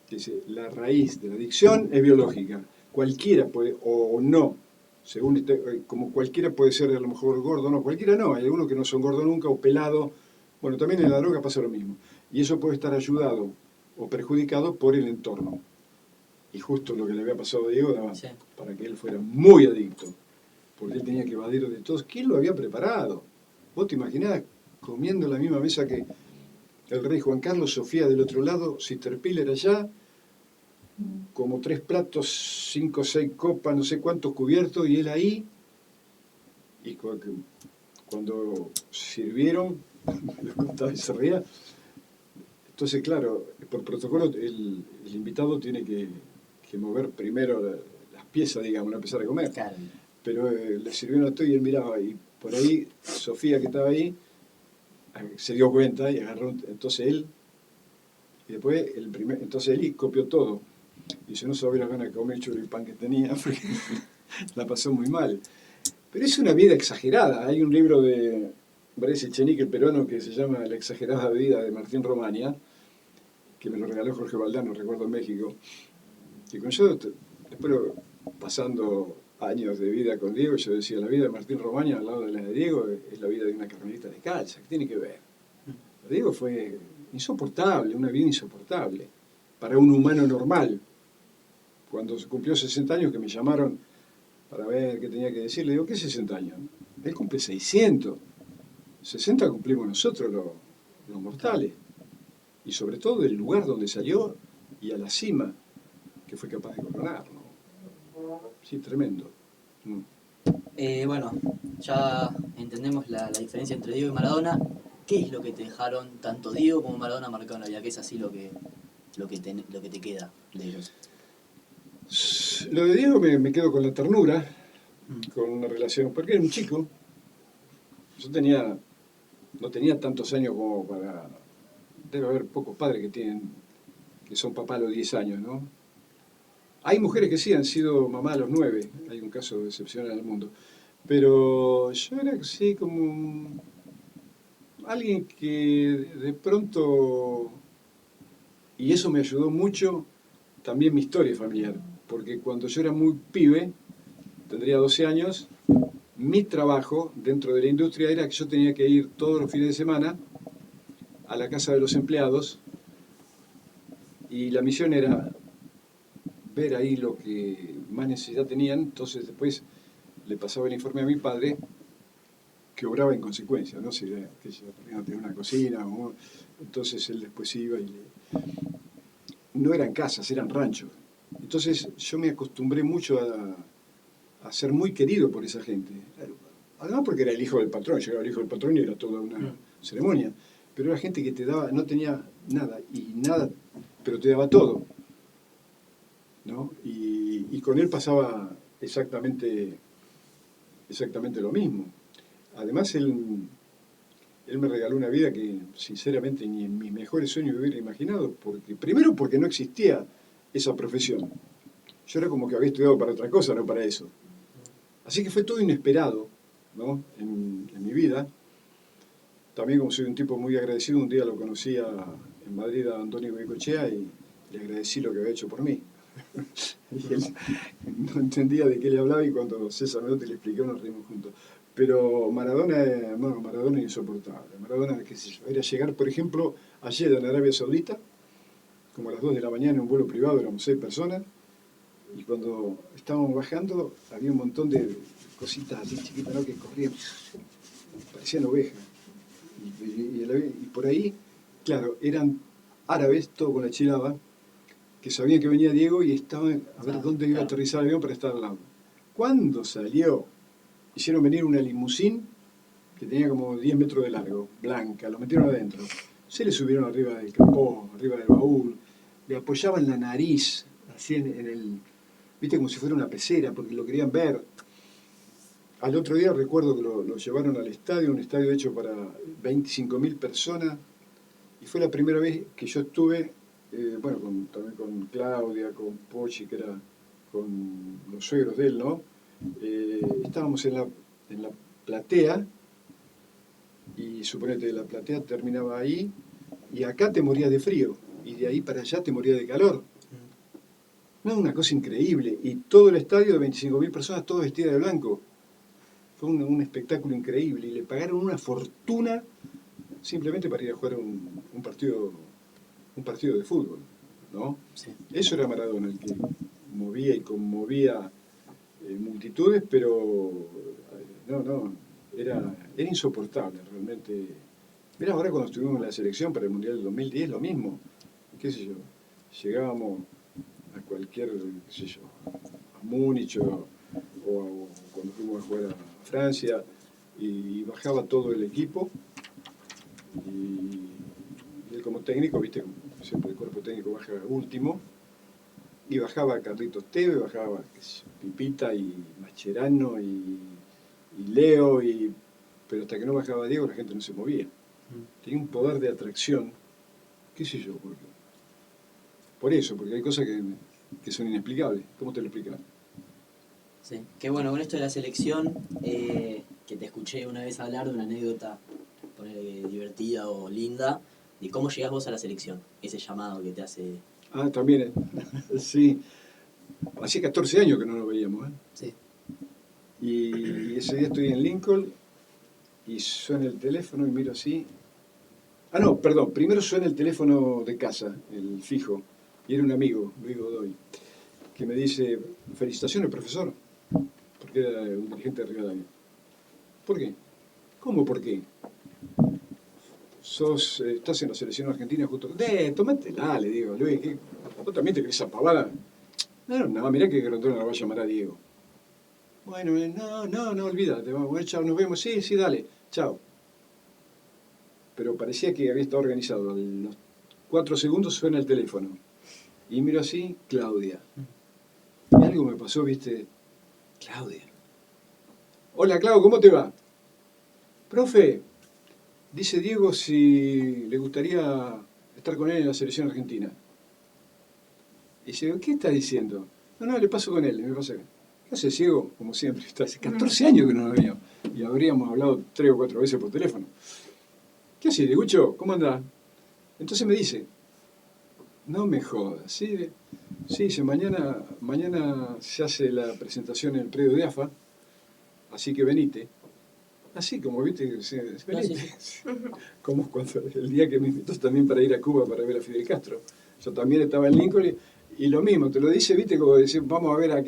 que dice, la raíz de la adicción es biológica, cualquiera puede, o no, según como cualquiera puede ser a lo mejor gordo, no, cualquiera no, hay algunos que no son gordos nunca o pelados, bueno, también en la droga pasa lo mismo, y eso puede estar ayudado o perjudicado por el entorno, y justo lo que le había pasado a Diego daba para que él fuera muy adicto, porque él tenía que evadir de todos. ¿Quién lo había preparado? ¿Vos te imaginás comiendo en la misma mesa que el rey Juan Carlos, Sofía del otro lado, Sister Piller allá, como 3 platos, 5 o 6 copas, no sé cuántos cubiertos, y él ahí, y cuando sirvieron, lo contaba y se reía, entonces claro, por protocolo el invitado tiene que mover primero las piezas, digamos, no empezar a comer. Claro. Pero le sirvieron a todo y él miraba, y por ahí Sofía, que estaba ahí, se dio cuenta y agarró, entonces él, y después entonces él copió todo. Y yo no sabía las ganas de comer el choripán que tenía, porque la pasó muy mal. Pero es una vida exagerada. Hay un libro de Bresci Echenique, el peruano, que se llama La exagerada vida de Martín Romagna, que me lo regaló Jorge Valdano, recuerdo, en México. Y con yo, después pasando años de vida con Diego, yo decía, la vida de Martín Romagna al lado de la de Diego es la vida de una carmelita descalza. ¿Qué tiene que ver? Diego fue insoportable, una vida insoportable, para un humano normal. Cuando se cumplió 60 años, que me llamaron para ver qué tenía que decir, le digo, ¿qué 60 años? Él cumple 600. 60 cumplimos nosotros los mortales. Y sobre todo del lugar donde salió y a la cima que fue capaz de coronar, ¿no? Sí, tremendo. Bueno, ya entendemos la diferencia entre Diego y Maradona. ¿Qué es lo que te dejaron tanto Diego como Maradona marcado en la vida? ¿Qué es así lo que te queda de ellos? Lo de Diego me quedo con la ternura, Mm. con una relación, porque era un chico. Yo no tenía tantos años como para... Debe haber pocos padres que son papá a los 10 años, ¿no? Hay mujeres que sí han sido mamá a los 9, hay un caso excepcional en el mundo. Pero yo era así como alguien que de pronto, y eso me ayudó mucho, también mi historia familiar, porque cuando yo era muy pibe, tendría 12 años, mi trabajo dentro de la industria era que yo tenía que ir todos los fines de semana a la casa de los empleados y la misión era ver ahí lo que más necesidad tenían, entonces después le pasaba el informe a mi padre que obraba en consecuencia, ¿no? Si era, que yo no tenía una cocina, entonces él después iba y no eran casas, eran ranchos. Entonces yo me acostumbré mucho a ser muy querido por esa gente. Además porque era el hijo del patrón, llegaba el hijo del patrón y era toda una ceremonia. Pero era gente que te daba, no tenía nada, y nada, pero te daba todo, ¿no? Y con él pasaba exactamente lo mismo. Además, él me regaló una vida que sinceramente ni en mis mejores sueños hubiera imaginado, primero porque no existía esa profesión. Yo era como que había estudiado para otra cosa, no para eso. Así que fue todo inesperado, ¿no? En mi vida. También como soy un tipo muy agradecido, un día lo conocí en Madrid a Antonio Goicoechea y le agradecí lo que había hecho por mí. Y él no entendía de qué le hablaba y cuando César Menotti le explicó nos reímos juntos. Pero Maradona es insoportable. Maradona, qué sé yo, era llegar, por ejemplo, ayer en Arabia Saudita, como a las 2 de la mañana en un vuelo privado, éramos 6 personas, y cuando estábamos bajando había un montón de cositas así chiquitas, ¿no? Que corrían, parecían ovejas. Y por ahí, claro, eran árabes, todo con la chilaba, que sabían que venía Diego y estaban a ver dónde iba a aterrizar el avión para estar al lado. Cuando salió, hicieron venir una limusín que tenía como 10 metros de largo, blanca, lo metieron adentro. Se le subieron arriba del capó, arriba del baúl, le apoyaban la nariz, así en el, viste, como si fuera una pecera, porque lo querían ver. Al otro día recuerdo que lo llevaron al estadio, un estadio hecho para 25.000 personas, y fue la primera vez que yo estuve, bueno, también con Claudia, con Pochi, que era con los suegros de él, ¿no? Estábamos en la platea, y suponete que la platea terminaba ahí, y acá te morías de frío, y de ahí para allá te morías de calor. No, una cosa increíble, y todo el estadio de 25.000 personas, todos vestidas de blanco. Fue un espectáculo increíble, y le pagaron una fortuna simplemente para ir a jugar un partido de fútbol, ¿no? Sí. Eso era Maradona, el que movía y conmovía multitudes, pero era insoportable realmente. Mirá, ahora cuando estuvimos en la selección para el Mundial del 2010, lo mismo, qué sé yo, llegábamos a cualquier, qué sé yo, a Múnich o cuando fuimos a jugar a Francia y bajaba todo el equipo y él como técnico, viste, siempre el cuerpo técnico baja último, y bajaba Carlitos Tevez, bajaba qué sé yo, Pipita y Mascherano y Leo, pero hasta que no bajaba Diego la gente no se movía. Tenía un poder de atracción, qué sé yo, por eso, porque hay cosas que son inexplicables. ¿Cómo te lo explicas? Sí, que bueno, con esto de la selección, que te escuché una vez hablar de una anécdota, ponele divertida o linda, de cómo llegás vos a la selección, ese llamado que te hace... Ah, también, sí. Hacía 14 años que no nos veíamos, ¿eh? Sí. Y ese día estoy en Lincoln y suena el teléfono y miro así. Ah, no, perdón, primero suena el teléfono de casa, el fijo, y era un amigo, Luis Godoy, que me dice, felicitaciones, profesor, porque era un dirigente de Rivadavia. ¿Por qué? ¿Cómo por qué? Estás en la selección argentina justo. Tómatela, le digo, Luis, ¿vos también te crees esa pavada? No, mirá que Grondona la va a llamar a Diego. Bueno, no, olvídate, vamos, chao, nos vemos, sí, dale, chao. Pero parecía que había estado organizado. A los 4 segundos suena el teléfono. Y miro así, Claudia. Y algo me pasó, viste, Claudia. Hola, Clau, ¿cómo te va? Profe, dice Diego si le gustaría estar con él en la selección argentina. Y dice, ¿qué está diciendo? No, le paso con él, me pasa. ¿Qué hace ciego? Como siempre, está hace 14 años que no lo veía. Y habríamos hablado 3 o 4 veces por teléfono. ¿Qué hace, Diegucho? ¿Cómo andás? Entonces me dice, no me jodas, ¿sí? Sí, dice, mañana se hace la presentación en el predio de AFA, así que venite. Así como, viste, venite. Sí. Como cuando el día que me invitó también para ir a Cuba para ver a Fidel Castro. Yo también estaba en Lincoln y lo mismo, te lo dice, viste, como decir, vamos a ver a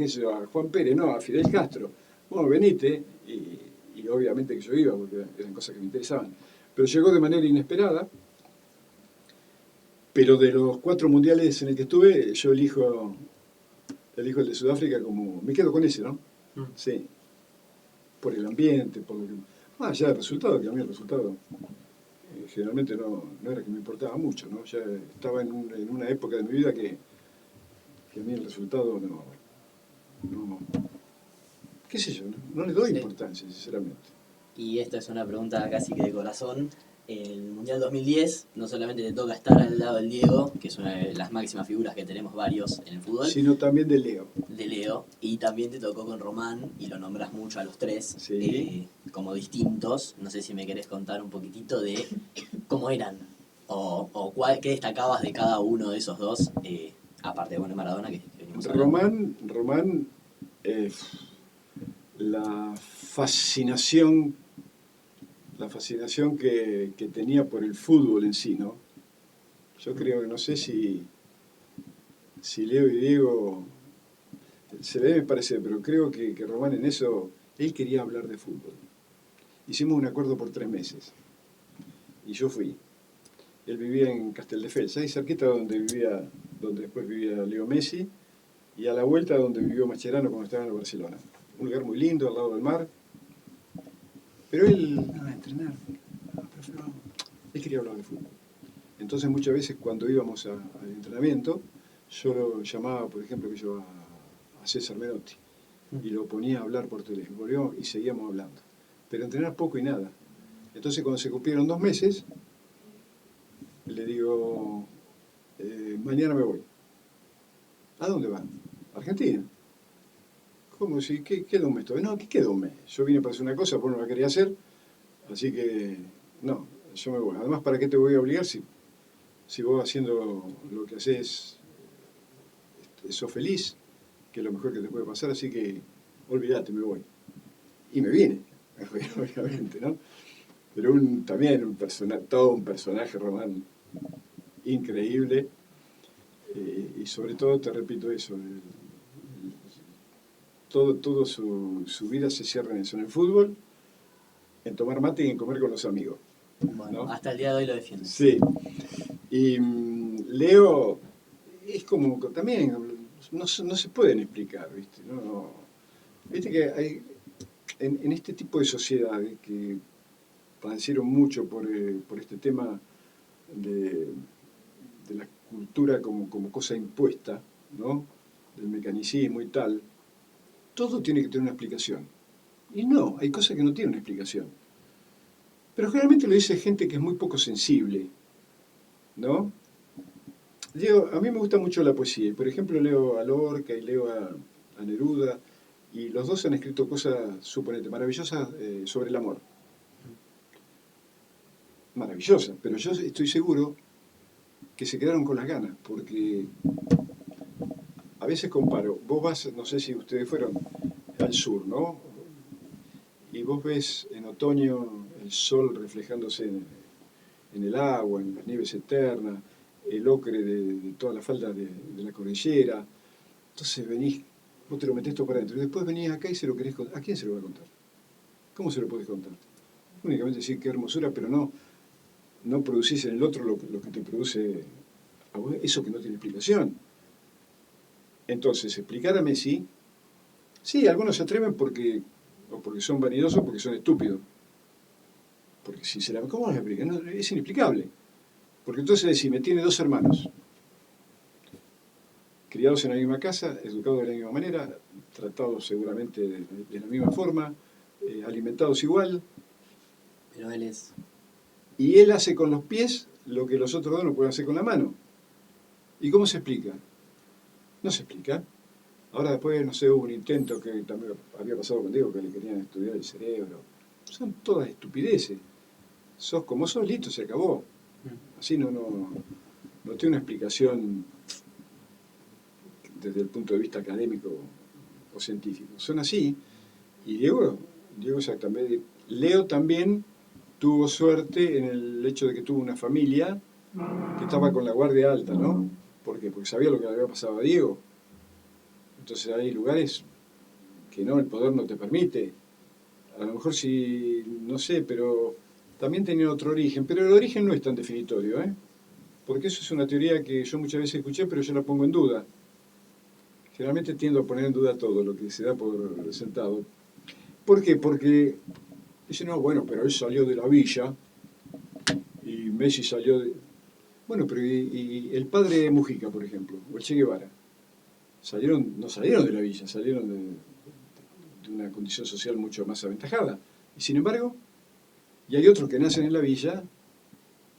Juan Pérez, no, a Fidel Castro. Bueno, venite, y obviamente que yo iba, porque eran cosas que me interesaban. Pero llegó de manera inesperada, pero de los 4 mundiales en el que estuve, yo elijo el de Sudáfrica como, me quedo con ese, ¿no? Sí, por el ambiente, por lo que... Más allá del resultado, que a mí el resultado generalmente no era que me importaba mucho, ¿no? Ya estaba en una época de mi vida que a mí el resultado no qué sé yo, no le doy Sí. importancia, sinceramente. Y esta es una pregunta casi que de corazón. En el Mundial 2010 no solamente te toca estar al lado del Diego, que es una de las máximas figuras que tenemos varios en el fútbol, Sino también de Leo. de Leo, y también te tocó con Román, y lo nombras mucho a los tres, Sí. como distintos. No sé si me querés contar un poquitito de cómo eran, o qué destacabas de cada uno de esos dos, aparte de bueno, Maradona, que venimos hablando. Román, la fascinación que tenía por el fútbol en sí, ¿no? Yo creo que no sé si Leo y Diego se le debe parecer, pero creo que Román en eso, él quería hablar de fútbol. Hicimos un acuerdo por 3 meses y yo fui. Él vivía en Casteldefels, ahí cerquita donde después vivía Leo Messi, y a la vuelta donde vivió Mascherano cuando estaba en el Barcelona. Un lugar muy lindo, al lado del mar. Pero él, no, a entrenar, él quería hablar de fútbol. Entonces muchas veces cuando íbamos al entrenamiento, yo lo llamaba, por ejemplo, a César Menotti, y lo ponía a hablar por teléfono, y seguíamos hablando. Pero entrenar poco y nada. Entonces cuando se cumplieron 2 meses, le digo, mañana me voy. ¿A dónde van? Argentina. ¿Cómo? Si, ¿qué 2 meses todavía? No, ¿qué 2 meses? Yo vine para hacer una cosa, vos no la quería hacer, así que no, yo me voy. Además, ¿para qué te voy a obligar si vos haciendo lo que haces sos feliz? Que es lo mejor que te puede pasar, así que olvídate, me voy. Y me vine, obviamente, ¿no? Pero también todo un personaje, Román, increíble. Y sobre todo, te repito eso, todo su vida se cierra en eso, en el fútbol, en tomar mate y en comer con los amigos. Bueno, ¿no? hasta el día de hoy lo defiendes. Sí. Y Leo es como también, no se pueden explicar, ¿viste? Viste que hay, en este tipo de sociedades que padecieron mucho por este tema de la cultura como cosa impuesta, ¿no? Del mecanicismo y tal, todo tiene que tener una explicación. Y no, hay cosas que no tienen una explicación. Pero generalmente lo dice gente que es muy poco sensible, ¿no? A mí me gusta mucho la poesía. Por ejemplo, leo a Lorca y leo a Neruda, y los dos han escrito cosas, suponete, maravillosas sobre el amor. Maravillosas, pero yo estoy seguro que se quedaron con las ganas, porque a veces comparo, vos vas, no sé si ustedes fueron al sur, ¿no? Y vos ves en otoño el sol reflejándose en el agua, en las nieves eternas, el ocre de toda la falda de la cordillera. Entonces venís, vos te lo metés todo para adentro, y después venís acá y se lo querés contar. ¿A quién se lo va a contar? ¿Cómo se lo podés contar? Únicamente decir qué hermosura, pero no producís en el otro lo que te produce a vos, eso que no tiene explicación. Entonces, explicar a Messi Sí, algunos se atreven o porque son vanidosos o porque son estúpidos. Porque sinceramente, ¿cómo los explican? No, es inexplicable. Porque entonces decime, tiene dos hermanos, criados en la misma casa, educados de la misma manera, tratados seguramente de la misma forma, alimentados igual, Pero él es... y él hace con los pies lo que los otros dos no pueden hacer con la mano. ¿Y cómo se explica? No se explica. Ahora después, no sé, hubo un intento que también había pasado contigo, que le querían estudiar el cerebro. Son todas estupideces. Sos como sos, listo, se acabó. Así no tiene una explicación desde el punto de vista académico o científico. Son así. Y Diego exactamente. Leo también tuvo suerte en el hecho de que tuvo una familia que estaba con la guardia alta, ¿no? ¿Por qué? Porque sabía lo que le había pasado a Diego. Entonces hay lugares que no, el poder no te permite. A lo mejor sí, no sé, pero también tenía otro origen. Pero el origen no es tan definitorio, ¿eh? Porque eso es una teoría que yo muchas veces escuché, pero yo la pongo en duda. Generalmente tiendo a poner en duda todo lo que se da por sentado. ¿Por qué? Porque dicen, no, bueno, pero él salió de la villa y Messi salió de... Bueno, pero y el padre Mujica, por ejemplo, o el Che Guevara, no salieron de la villa, salieron de una condición social mucho más aventajada. Y sin embargo, y hay otros que nacen en la villa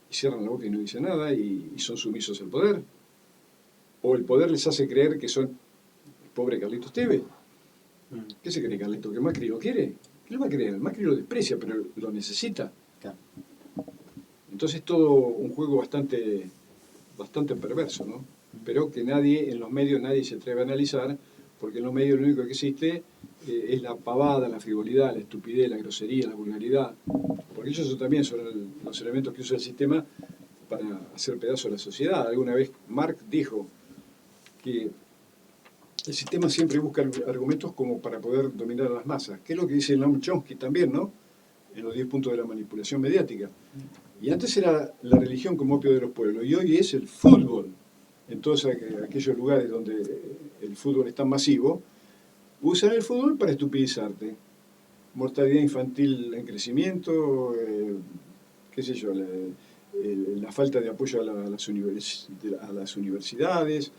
y cierran la boca y no dicen nada y son sumisos al poder. O el poder les hace creer que son el pobre Carlitos Tevez. ¿Qué se cree Carlitos? ¿Que Macri lo quiere? ¿Qué le va a creer? Macri lo desprecia, pero lo necesita. Claro. Entonces todo un juego bastante perverso, ¿no? Pero que en los medios nadie se atreve a analizar, porque en los medios lo único que existe es la pavada, la frivolidad, la estupidez, la grosería, la vulgaridad, porque ellos también son los elementos que usa el sistema para hacer pedazo a la sociedad. Alguna vez Marx dijo que el sistema siempre busca argumentos como para poder dominar a las masas, que es lo que dice Noam Chomsky también, ¿no? En los 10 puntos de la manipulación mediática. Y antes era la religión como opio de los pueblos, y hoy es el fútbol. En todos aquellos lugares donde el fútbol es tan masivo, usan el fútbol para estupidizarte. Mortalidad infantil en crecimiento, qué sé yo, la falta de apoyo a las universidades,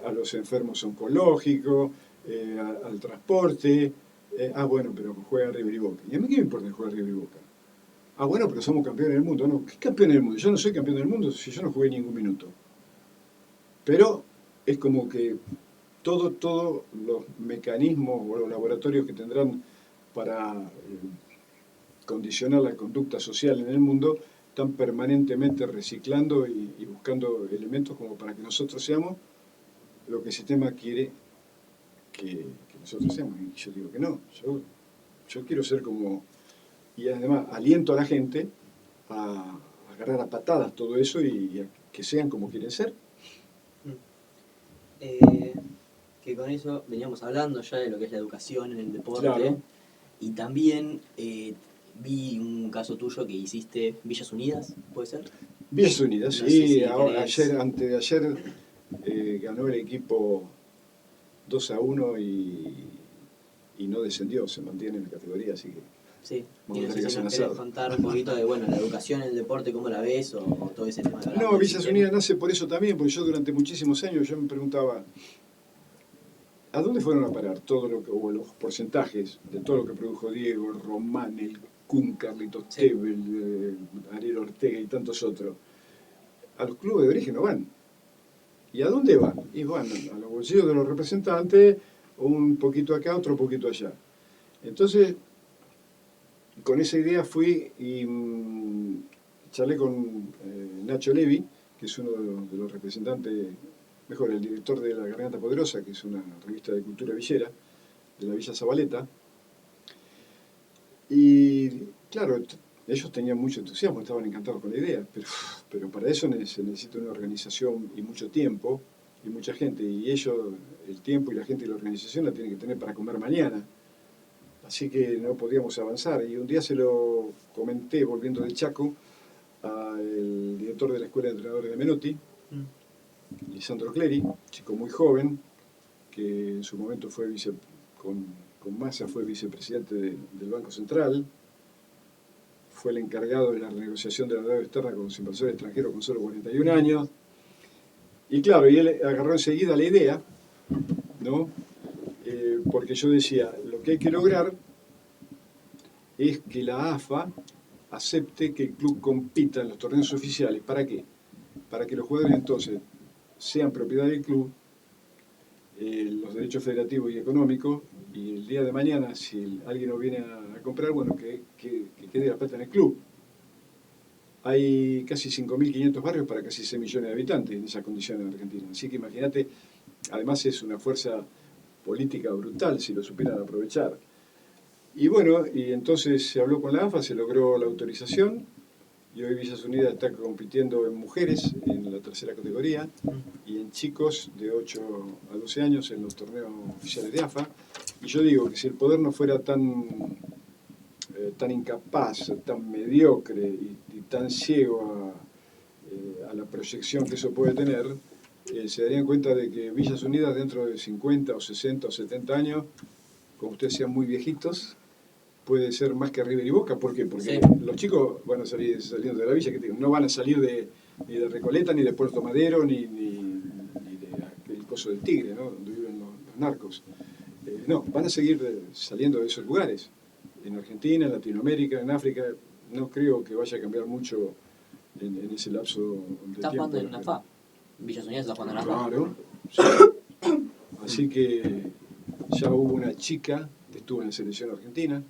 a los enfermos oncológicos, al transporte. Bueno, pero juega River y Boca. ¿Y a mí qué me importa que juegue River y Boca? Bueno, pero somos campeones del mundo. No, ¿qué campeón del mundo? Yo no soy campeón del mundo si yo no jugué ningún minuto. Pero es como que todos los mecanismos o los laboratorios que tendrán para condicionar la conducta social en el mundo están permanentemente reciclando y buscando elementos como para que nosotros seamos lo que el sistema quiere que nosotros seamos. Y yo digo que no. Yo quiero ser como... Y además aliento a la gente a agarrar a patadas todo eso y a que sean como quieren ser. Que con eso veníamos hablando ya de lo que es la educación en el deporte. Claro. Y también vi un caso tuyo que hiciste Villas Unidas, ¿puede ser? Villas Unidas, No sí. sé si Ayer, antes de ayer, ganó el equipo 2-1 y no descendió, se mantiene en la categoría, así que... Sí, Vamos y a no tener sé que si hacer nos un querés asado. contar un poquito de la educación en el deporte, cómo la ves, o todo ese tema que hablamos No, del Villas sistema. Unidas nace por eso también, porque yo durante muchísimos años yo me preguntaba, ¿a dónde fueron a parar todo lo que, o los porcentajes de todo lo que produjo Diego, Román, el Kun, Carlitos Tevez, Ariel Ortega y tantos otros? A los clubes de origen no van. ¿Y a dónde van? Y van a los bolsillos de los representantes, un poquito acá, otro poquito allá. Entonces, con esa idea fui y charlé con Nacho Levi, que es uno de los representantes, mejor, el director de La Garganta Poderosa, que es una revista de cultura villera, de la Villa Zabaleta. Y claro, ellos tenían mucho entusiasmo, estaban encantados con la idea, pero para eso se necesita una organización y mucho tiempo y mucha gente. Y ellos, el tiempo y la gente y la organización la tienen que tener para comer mañana. Así que no podíamos avanzar. Y un día se lo comenté, volviendo de Chaco, al director de la Escuela de Entrenadores de Menotti, Lisandro Clery, chico muy joven, que en su momento fue con Massa fue vicepresidente del Banco Central, fue el encargado de la renegociación de la deuda externa con los inversores extranjeros con solo 41 años. Y claro, y él agarró enseguida la idea, ¿no? Porque yo decía, lo que hay que lograr es que la AFA acepte que el club compita en los torneos oficiales. ¿Para qué? Para que los jugadores entonces sean propiedad del club, los derechos federativos y económicos, y el día de mañana, si alguien lo viene a comprar, bueno, que quede la plata en el club. Hay casi 5.500 barrios para casi 6 millones de habitantes en esas condiciones en Argentina. Así que imagínate, además es una fuerza política brutal si lo supieran aprovechar. Y bueno, y entonces se habló con la AFA, se logró la autorización, y hoy Villas Unidas está compitiendo en mujeres en la tercera categoría y en chicos de 8 a 12 años en los torneos oficiales de AFA. Y yo digo que si el poder no fuera tan incapaz, tan mediocre y tan ciego a la proyección que eso puede tener, se darían cuenta de que Villas Unidas dentro de 50 o 60 o 70 años, como ustedes sean muy viejitos, puede ser más que River y Boca. ¿Por qué? Porque sí, los chicos van a salir saliendo de la villa, que no van a salir ni de Recoleta, ni de Puerto Madero, ni de aquel coso del Tigre, ¿no? Donde viven los narcos. No, van a seguir saliendo de esos lugares. En Argentina, en Latinoamérica, en África, no creo que vaya a cambiar mucho en ese lapso de tiempo. ¿Estás jugando en la FA? Villas Unidas está jugando en la FA. Claro. Sí. Así que ya hubo una chica que estuvo en la selección argentina.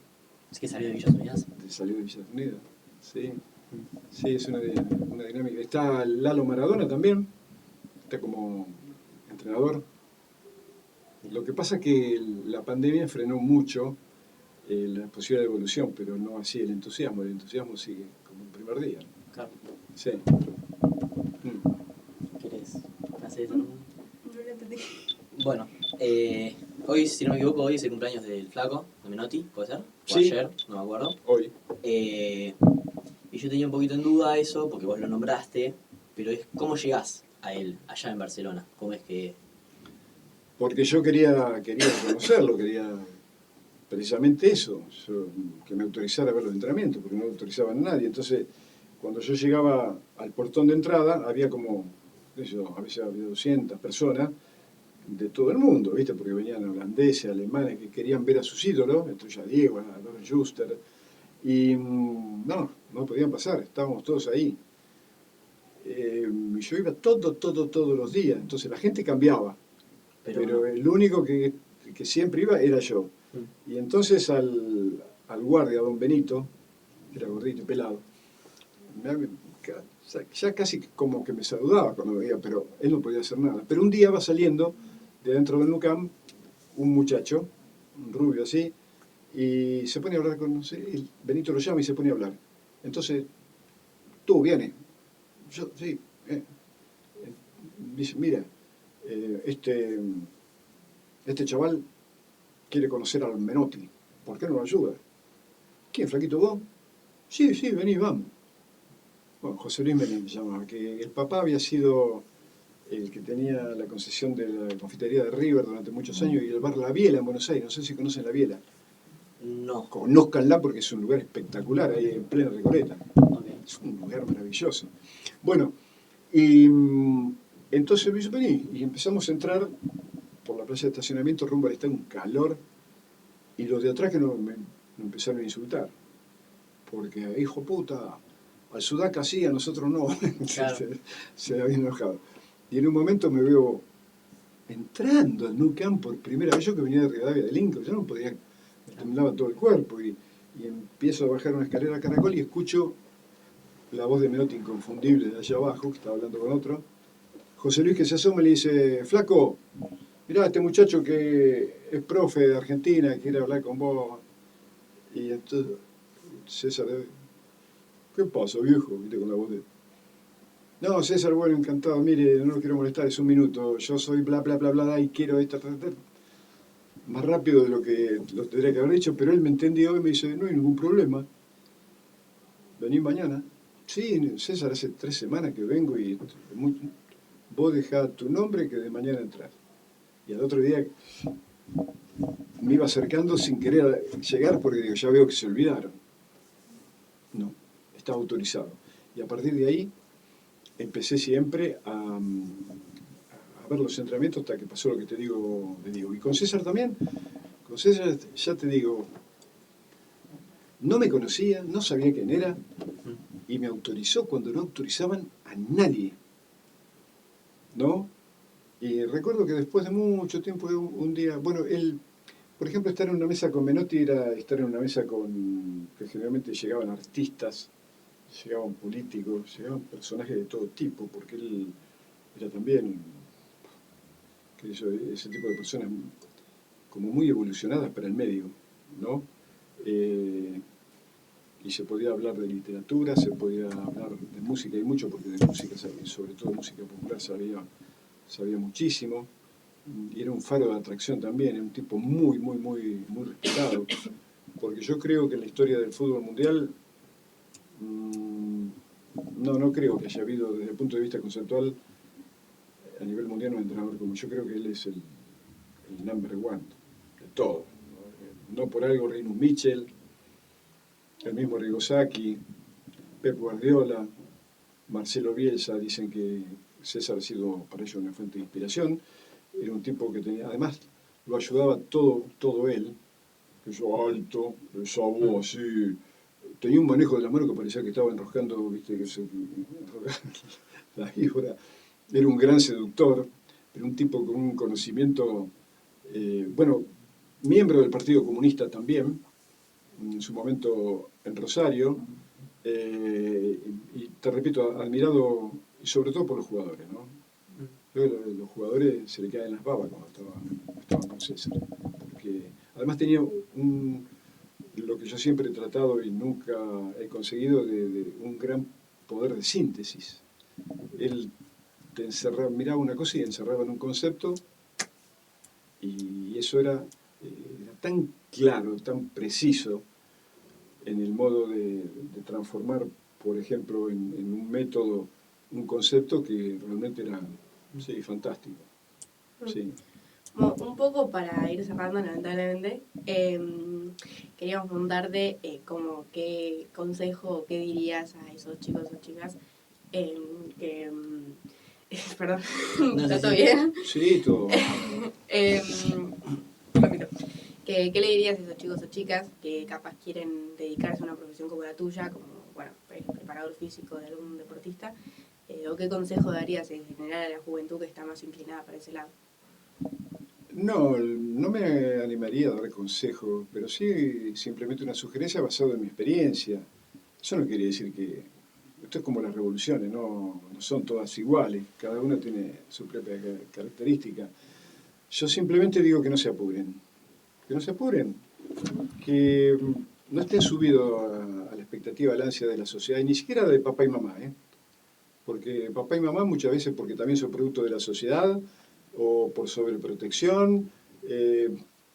¿Es que salió de Villas Unidas? Salió de Villas Unidas, sí. Sí, es una dinámica. Está Lalo Maradona también, está como entrenador. Lo que pasa es que la pandemia frenó mucho la posibilidad de evolución, pero no así el entusiasmo. El entusiasmo sigue como el primer día. Claro. Sí. ¿Querés hacer eso? No lo entendí. Bueno, hoy, si no me equivoco, hoy es el cumpleaños del Flaco, de Menotti, ¿puede ser? O sí. Ayer, no me acuerdo. Hoy. Y yo tenía un poquito en duda eso, porque vos lo nombraste, pero es ¿cómo llegás a él allá en Barcelona? ¿Cómo es que...? Porque yo quería conocerlo, quería precisamente eso, que me autorizara a ver los entrenamientos, porque no autorizaban a nadie. Entonces, cuando yo llegaba al portón de entrada, había como, a veces había 200 personas de todo el mundo, ¿viste? Porque venían holandeses, alemanes, que querían ver a sus ídolos, entre ellos a Diego, a Don Schuster, y no podían pasar, estábamos todos ahí. Yo iba todos los días, entonces la gente cambiaba, pero el único que siempre iba era yo. Y entonces al guardia, don Benito, que era gordito y pelado, ya casi como que me saludaba cuando veía, pero él no podía hacer nada. Pero un día va saliendo de dentro del Nou Camp un muchacho, un rubio así, y se pone a hablar con, no sé, Benito lo llama y se pone a hablar. Entonces, tú vienes. Yo, sí. Dice, mira, este chaval quiere conocer al Menotti. ¿Por qué no lo ayuda? ¿Quién, flaquito, vos? Sí, vení, vamos. Bueno, José Luis Menem se llamaba, que el papá había sido el que tenía la concesión de la confitería de River durante muchos años y el bar La Biela en Buenos Aires. No sé si conocen La Biela. No. Conózcanla porque es un lugar espectacular ahí en plena Recoleta. Okay. Es un lugar maravilloso. Bueno, y entonces me vení y empezamos a entrar por la plaza de estacionamiento rumbo al estadio, un calor, y los de atrás que me empezaron a insultar. Porque, hijo puta, al Sudaca sí, a nosotros no. Claro. Se había enojado. Y en un momento me veo entrando al Nou Camp por primera vez, yo que venía de Rivadavia de Lincoln, yo no podía, me temblaba todo el cuerpo, y empiezo a bajar una escalera a caracol y escucho la voz de Menotti inconfundible de allá abajo, que estaba hablando con otro. José Luis, que se asoma y le dice, flaco, mirá, este muchacho que es profe de Argentina, quiere hablar con vos. Y entonces César, ¿qué pasa, viejo? ¿Viste? Con la voz de... No, César, bueno, encantado, mire, no lo quiero molestar, es un minuto, yo soy bla, bla, bla, bla, y quiero esto, más rápido de lo que lo tendría que haber dicho, pero él me entendió y me dice, no hay ningún problema, vení mañana. Sí, César, hace 3 semanas que vengo y vos dejá tu nombre que de mañana entras. Y al otro día me iba acercando sin querer llegar porque digo, ya veo que se olvidaron. No, estaba autorizado. Y a partir de ahí empecé siempre a ver los entrenamientos hasta que pasó lo que te digo. Y con César también, con César ya te digo, no me conocía, no sabía quién era, y me autorizó cuando no autorizaban a nadie, ¿no? Y recuerdo que después de mucho tiempo, un día, bueno, él, por ejemplo, estar en una mesa con Menotti era estar en una mesa con, que generalmente llegaban artistas, llegaban políticos, llegaban personajes de todo tipo, porque él era también, qué sé yo, ese tipo de personas como muy evolucionadas para el medio, ¿no? Y se podía hablar de literatura, se podía hablar de música y mucho, porque de música, sobre todo música popular, sabía muchísimo. Y era un faro de atracción también, era un tipo muy, muy, muy, muy respetado. Porque yo creo que en la historia del fútbol mundial, no creo que haya habido, desde el punto de vista conceptual, a nivel mundial, un entrenador como yo. Creo que él es el number one de todo. No por algo Rinus Michel, el mismo Rigosaki, Pep Guardiola, Marcelo Bielsa, dicen que César ha sido para ellos una fuente de inspiración. Era un tipo que tenía, además lo ayudaba todo él, que yo alto, esa voz así, tenía un manejo de la mano que parecía que estaba enroscando, viste, que se la víbora. Era un gran seductor, pero un tipo con un conocimiento, bueno, miembro del Partido Comunista también, en su momento en Rosario, y te repito, admirado y sobre todo por los jugadores, ¿no? Los jugadores se le caen las babas cuando estaban con César, porque además tenía lo que yo siempre he tratado y nunca he conseguido, de un gran poder de síntesis. Él te encerraba, miraba una cosa y encerraba en un concepto, y eso era tan claro, tan preciso en el modo de transformar, por ejemplo, en un método, un concepto que realmente era, sí, fantástico. Sí. Bueno, un poco para ir cerrando, lamentablemente, queríamos preguntarte como qué consejo o qué dirías a esos chicos o chicas que... perdón, No, ¿está sí, todo sí. bien? Sí, todo. Repito. ¿Qué le dirías a esos chicos o chicas que capaz quieren dedicarse a una profesión como la tuya, como, bueno, preparador físico de algún deportista? ¿O qué consejo darías en general a la juventud que está más inclinada para ese lado? No me animaría a dar consejos, pero sí simplemente una sugerencia basada en mi experiencia. Eso no quiere decir que... Esto es como las revoluciones, no son todas iguales, cada una tiene su propia característica. Yo simplemente digo que no se apuren, que no estén subidos a la expectativa, al ansia de la sociedad, y ni siquiera de papá y mamá, porque papá y mamá muchas veces, porque también son producto de la sociedad, o por sobreprotección,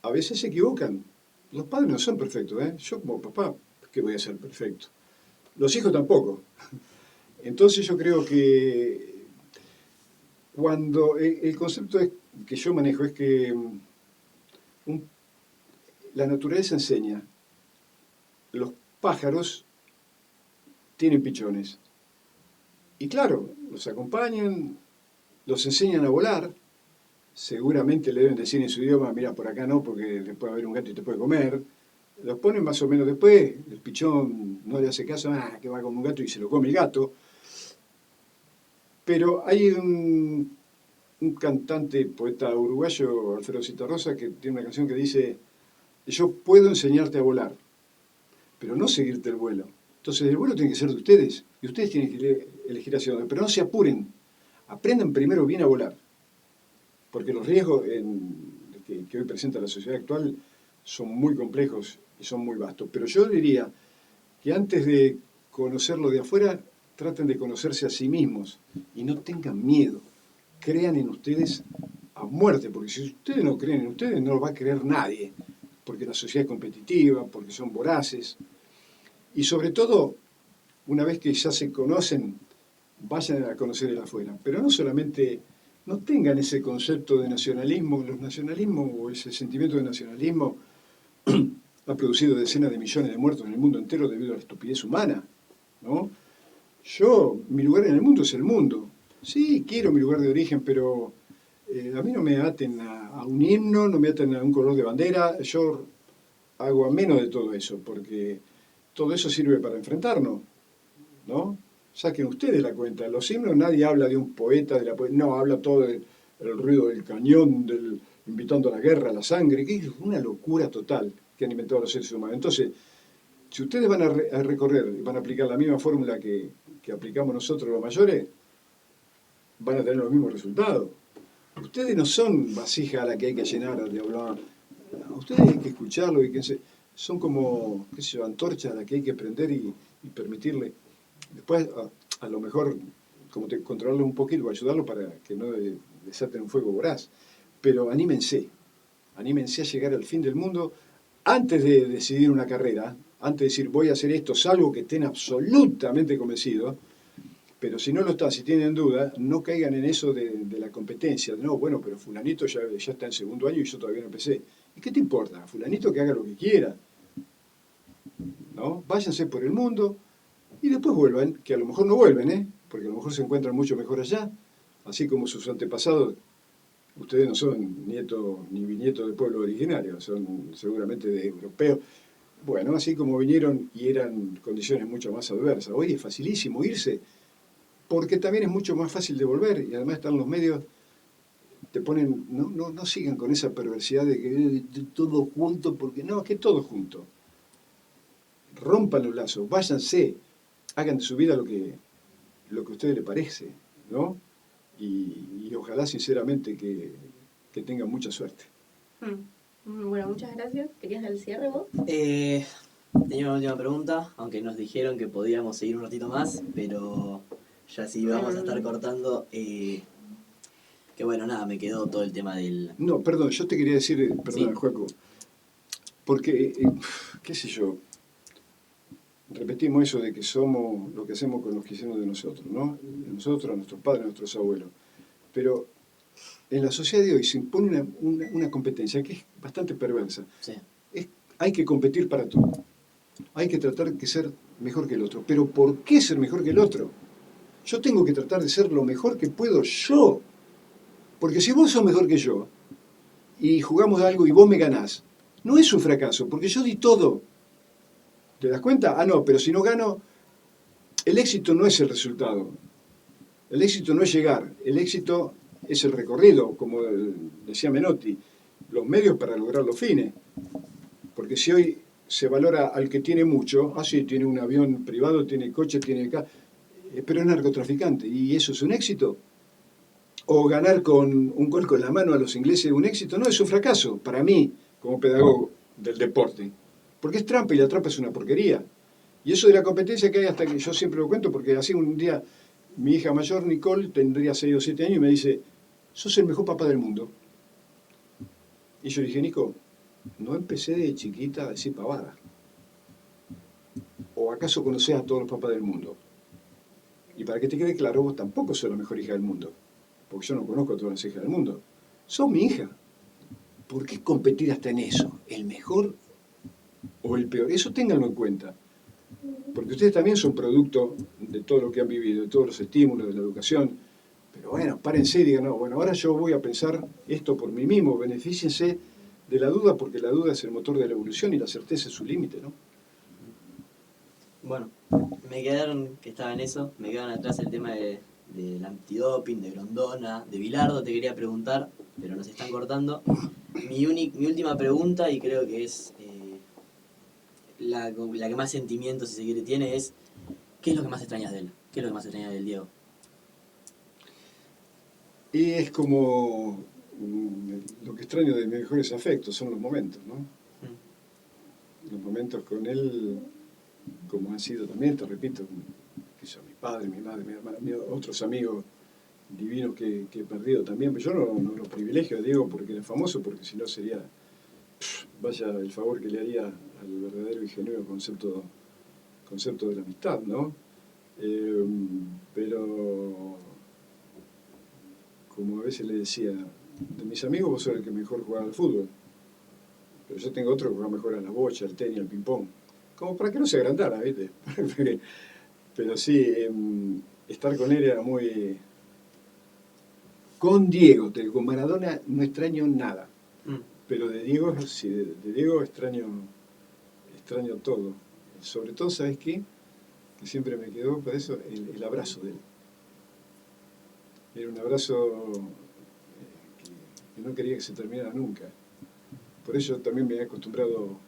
a veces se equivocan. Los padres no son perfectos, yo como papá, ¿qué voy a ser perfecto? Los hijos tampoco. Entonces yo creo que cuando el concepto que yo manejo es que la naturaleza enseña. Los pájaros tienen pichones. Y claro, los acompañan, los enseñan a volar. Seguramente le deben decir en su idioma, mira, por acá no, porque después va a haber un gato y te puede comer. Los ponen más o menos después, el pichón no le hace caso, que va como un gato y se lo come el gato. Pero hay un cantante, poeta uruguayo, Alfredo Citarrosa, que tiene una canción que dice, yo puedo enseñarte a volar, pero no seguirte el vuelo. Entonces el vuelo tiene que ser de ustedes, y ustedes tienen que elegir hacia dónde. Pero no se apuren, aprendan primero bien a volar, porque los riesgos que hoy presenta la sociedad actual son muy complejos y son muy vastos. Pero yo diría que antes de conocerlo de afuera, traten de conocerse a sí mismos y no tengan miedo. Crean en ustedes a muerte, porque si ustedes no creen en ustedes, no lo va a creer nadie, porque la sociedad es competitiva, porque son voraces. Y sobre todo, una vez que ya se conocen, vayan a conocer el afuera. Pero no solamente no tengan ese concepto de nacionalismo. Los nacionalismos o ese sentimiento de nacionalismo ha producido decenas de millones de muertos en el mundo entero debido a la estupidez humana, ¿no? Mi lugar en el mundo es el mundo. Sí, quiero mi lugar de origen, pero a mí no me aten a un himno, no me aten a un color de bandera. Yo hago a menos de todo eso, porque todo eso sirve para enfrentarnos, ¿no? Saquen ustedes la cuenta. Los himnos nadie habla de un poeta, no, habla todo del el ruido del cañón, invitando a la guerra, a la sangre, que es una locura total que han inventado los seres humanos. Entonces, si ustedes van a recorrer y van a aplicar la misma fórmula que aplicamos nosotros los mayores, van a tener los mismos resultados. Ustedes no son vasija a la que hay que llenar de hablar. Ustedes hay que escucharlo y son como, qué sé yo, antorchas a la que hay que prender y permitirle. Después, a lo mejor, como controlarlo un poquito, ayudarlo para que no desaten un fuego voraz. Pero anímense a llegar al fin del mundo antes de decidir una carrera, antes de decir voy a hacer esto, salvo que estén absolutamente convencidos. Pero si no lo están, si tienen duda, no caigan en eso de la competencia. No, bueno, pero fulanito ya está en segundo año y yo todavía no empecé. ¿Y qué te importa? Fulanito que haga lo que quiera, ¿no? Váyanse por el mundo y después vuelvan, que a lo mejor no vuelven, ¿eh? Porque a lo mejor se encuentran mucho mejor allá, así como sus antepasados. Ustedes no son nietos ni bisnietos de pueblo originario, son seguramente de europeos. Bueno, así como vinieron y eran condiciones mucho más adversas. Hoy es facilísimo irse, porque también es mucho más fácil de volver, y además están los medios, te ponen, no sigan con esa perversidad de que todo junto, porque no, es que todo junto. Rompan los lazos, váyanse, hagan de su vida lo que a ustedes les parece, ¿no? Y ojalá sinceramente que tengan mucha suerte. Bueno, muchas gracias. ¿Querías dar el cierre vos? Tenía una última pregunta, aunque nos dijeron que podíamos seguir un ratito más, pero ya sí vamos a estar cortando. Que bueno, nada, me quedó todo el tema del... No, perdón, yo te quería decir, perdón, Sí. Joaco, porque, qué sé yo, repetimos eso de que somos lo que hacemos con los que hicieron de nosotros, ¿no? De nosotros, a nuestros padres, a nuestros abuelos. Pero en la sociedad de hoy se impone una competencia que es bastante perversa. Sí. Hay que competir para todo. Hay que tratar de ser mejor que el otro. Pero ¿por qué ser mejor que el otro? Yo tengo que tratar de ser lo mejor que puedo yo. Porque si vos sos mejor que yo y jugamos algo y vos me ganás, no es un fracaso, porque yo di todo. ¿Te das cuenta? Ah, no, pero si no gano, el éxito no es el resultado. El éxito no es llegar, el éxito es el recorrido, como decía Menotti, los medios para lograr los fines. Porque si hoy se valora al que tiene mucho, sí, tiene un avión privado, tiene coche, tiene pero es narcotraficante, ¿y eso es un éxito? O ganar con un gol con la mano a los ingleses un éxito, no, es un fracaso, para mí, como pedagogo del deporte. Porque es trampa y la trampa es una porquería. Y eso de la competencia que hay, hasta que yo siempre lo cuento, porque así un día mi hija mayor, Nicole, tendría 6 o 7 años y me dice, sos el mejor papá del mundo. Y yo le dije, Nico, no empecé de chiquita a decir pavada. ¿O acaso conocés a todos los papás del mundo? Y para que te quede claro, vos tampoco sos la mejor hija del mundo. Porque yo no conozco a todas las hijas del mundo. Sos mi hija. ¿Por qué competir hasta en eso? ¿El mejor o el peor? Eso ténganlo en cuenta. Porque ustedes también son producto de todo lo que han vivido, de todos los estímulos, de la educación. Pero bueno, párense y digan, no, bueno, ahora yo voy a pensar esto por mí mismo. Benefíciense de la duda, porque la duda es el motor de la evolución y la certeza es su límite, ¿no? Bueno, me quedaron, que estaba en eso, me quedaron atrás el tema del antidoping, de Grondona, de Bilardo, te quería preguntar, pero nos están cortando. Mi última pregunta, y creo que es la que más sentimiento, si se quiere, tiene, es ¿qué es lo que más extrañas de él? ¿Qué es lo que más extrañas del Diego? Y es como lo que extraño de mis mejores afectos, son los momentos, ¿no? Los momentos con él, como han sido también, te repito, que son mi padre, mi madre, mi hermana, otros amigos divinos que he perdido también, pero yo no los privilegio a Diego porque era famoso, porque si no sería, vaya el favor que le haría al verdadero y genuino concepto de la amistad, ¿no? Pero como a veces le decía, de mis amigos vos sos el que mejor juega al fútbol, pero yo tengo otro que juega mejor a la bocha, al tenis, al ping-pong. Como para que no se agrandara, ¿viste? Pero sí, estar con él era muy... Con Diego, con Maradona no extraño nada. Pero de Diego, sí, de Diego extraño todo. Sobre todo, ¿sabes qué? Que siempre me quedó para eso, el abrazo de él. Era un abrazo que no quería que se terminara nunca. Por eso también me he acostumbrado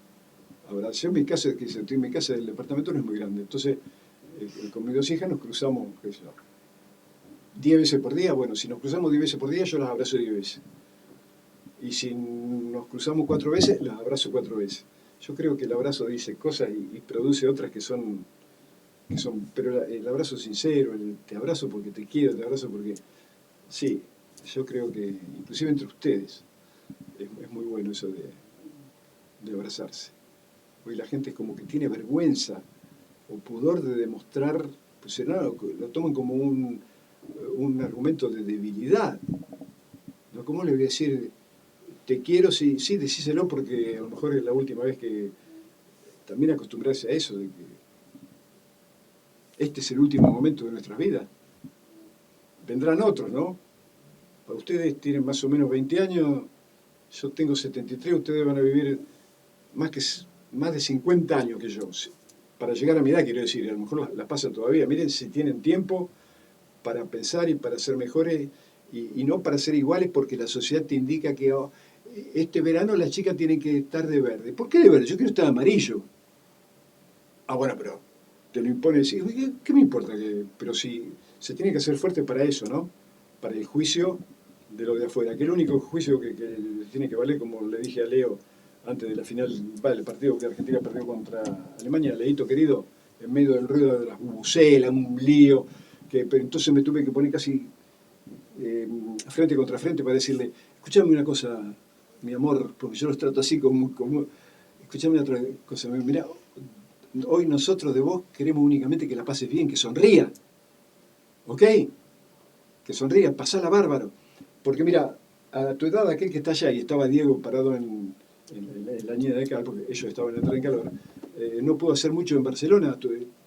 a abrazar. Yo en mi casa, el departamento no es muy grande, entonces con mis 2 hijas nos cruzamos, qué sé yo, 10 veces por día. Bueno, si nos cruzamos 10 veces por día, yo las abrazo 10 veces. Y si nos cruzamos 4 veces, las abrazo 4 veces. Yo creo que el abrazo dice cosas y produce otras que son pero el abrazo sincero, te abrazo porque te quiero, te abrazo porque... Sí, yo creo que inclusive entre ustedes es muy bueno eso de abrazarse. Hoy la gente es como que tiene vergüenza o pudor de demostrar, pues no, lo toman como un argumento de debilidad. ¿No? ¿Cómo le voy a decir, te quiero? Sí, decíselo porque a lo mejor es la última vez que... También acostumbrarse a eso, de que este es el último momento de nuestras vidas. Vendrán otros, ¿no? Para ustedes tienen más o menos 20 años, yo tengo 73, ustedes van a vivir más de 50 años que yo. Para llegar a mi edad, quiero decir, a lo mejor la pasan todavía. Miren si tienen tiempo para pensar y para ser mejores y no para ser iguales porque la sociedad te indica que este verano las chicas tienen que estar de verde. ¿Por qué de verde? Yo quiero estar de amarillo. Ah, bueno, pero te lo impone decir, ¿qué me importa? Pero si se tiene que hacer fuerte para eso, ¿no? Para el juicio de lo de afuera, que el único juicio que tiene que valer, como le dije a Leo antes de la final, el partido que Argentina perdió contra Alemania, Leito querido, en medio del ruido de las bubucelas, un lío, pero entonces me tuve que poner casi frente contra frente para decirle, escúchame una cosa, mi amor, porque yo los trato así como escúchame otra cosa, mirá, hoy nosotros de vos queremos únicamente que la pases bien, que sonría, ¿ok? Que sonría, pasala bárbaro. Porque mira, a tu edad, aquel que está allá, y estaba Diego parado en la línea de acá, porque ellos estaban en el tren calor, no pudo hacer mucho en Barcelona.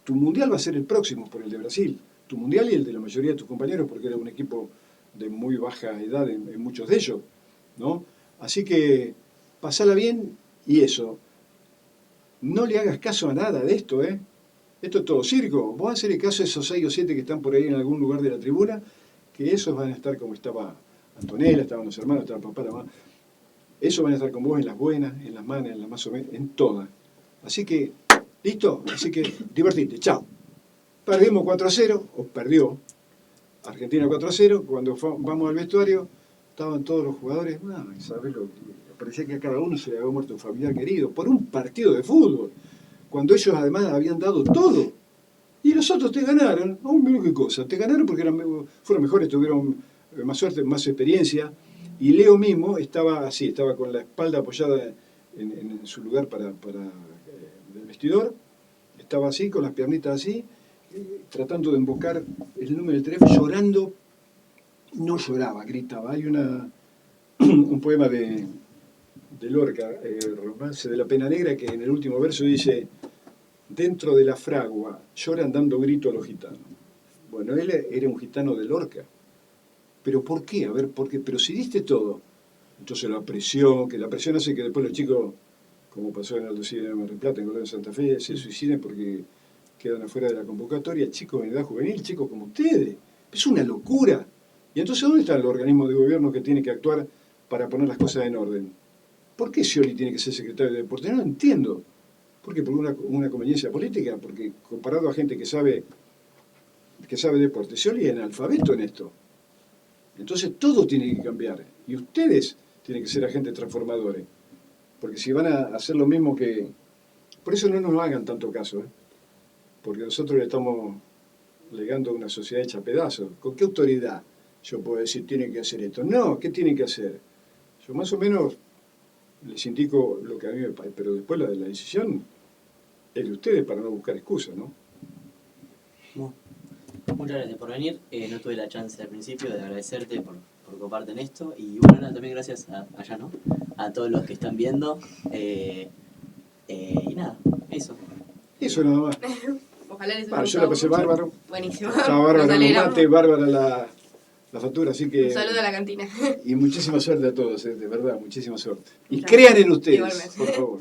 Tu mundial va a ser el próximo, por el de Brasil. Tu mundial y el de la mayoría de tus compañeros, porque era un equipo de muy baja edad en muchos de ellos, ¿no? Así que pasala bien y eso. No le hagas caso a nada de esto, ¿eh? Esto es todo circo. Vos hacerle caso a esos 6 o 7 que están por ahí en algún lugar de la tribuna, que esos van a estar como estaba Antonella, estaban los hermanos, estaba papá, la mamá. Esos van a estar con vos en las buenas, en las malas, en las más o menos, en todas. Así que, ¿listo? Así que, divertite, chao. Perdimos 4-0, o perdió Argentina 4-0, cuando vamos al vestuario, estaban todos los jugadores, ¿sabes lo que? Parecía que a cada uno se le había muerto un familiar querido, por un partido de fútbol, cuando ellos además habían dado todo. Y los otros te ganaron, mira qué cosa, te ganaron porque fueron mejores, tuvieron más suerte, más experiencia. Y Leo mismo estaba así, estaba con la espalda apoyada en su lugar del vestidor, estaba así, con las piernitas así, tratando de invocar el número del teléfono, llorando. No lloraba, gritaba. Hay un poema de Lorca, Romance de la Pena Negra, que en el último verso dice: dentro de la fragua lloran dando grito a los gitanos. Bueno, él era un gitano de Lorca. ¿Pero por qué? A ver, ¿por qué? Pero si diste todo. Entonces la presión hace que después los chicos, como pasó en Aldo Civi de Mar del Plata, en Colón de Santa Fe, se suiciden porque quedan afuera de la convocatoria, chicos en edad juvenil, chicos como ustedes. Es una locura. Y entonces, ¿dónde está el organismo de gobierno que tiene que actuar para poner las cosas en orden? ¿Por qué Scioli tiene que ser secretario de Deportes? No lo entiendo. ¿Por qué? ¿Por una conveniencia política? Porque comparado a gente que sabe deporte, Scioli es analfabeto en esto. Entonces todo tiene que cambiar. Y ustedes tienen que ser agentes transformadores. Porque si van a hacer lo mismo que... Por eso no nos hagan tanto caso, ¿eh? Porque nosotros le estamos legando una sociedad hecha a pedazos. ¿Con qué autoridad yo puedo decir tienen que hacer esto? No, ¿qué tienen que hacer? Yo más o menos les indico lo que a mí me parece, pero después la decisión es de ustedes para no buscar excusas, ¿no? Muchas gracias por venir. No tuve la chance al principio de agradecerte por comparten esto. Y bueno, nada, también gracias allá, ¿no? A todos los que están viendo. Y nada, eso. Eso nada más. Ojalá les haya Yo la gustado pasé mucho. bárbaro. Buenísimo. Estaba Nos bárbaro los alegramos. mates, bárbara la factura, así que... Un saludo a la cantina. Y muchísima suerte a todos, de verdad, muchísima suerte. Y Muchas crean en gracias. ustedes, Igualmente. por favor.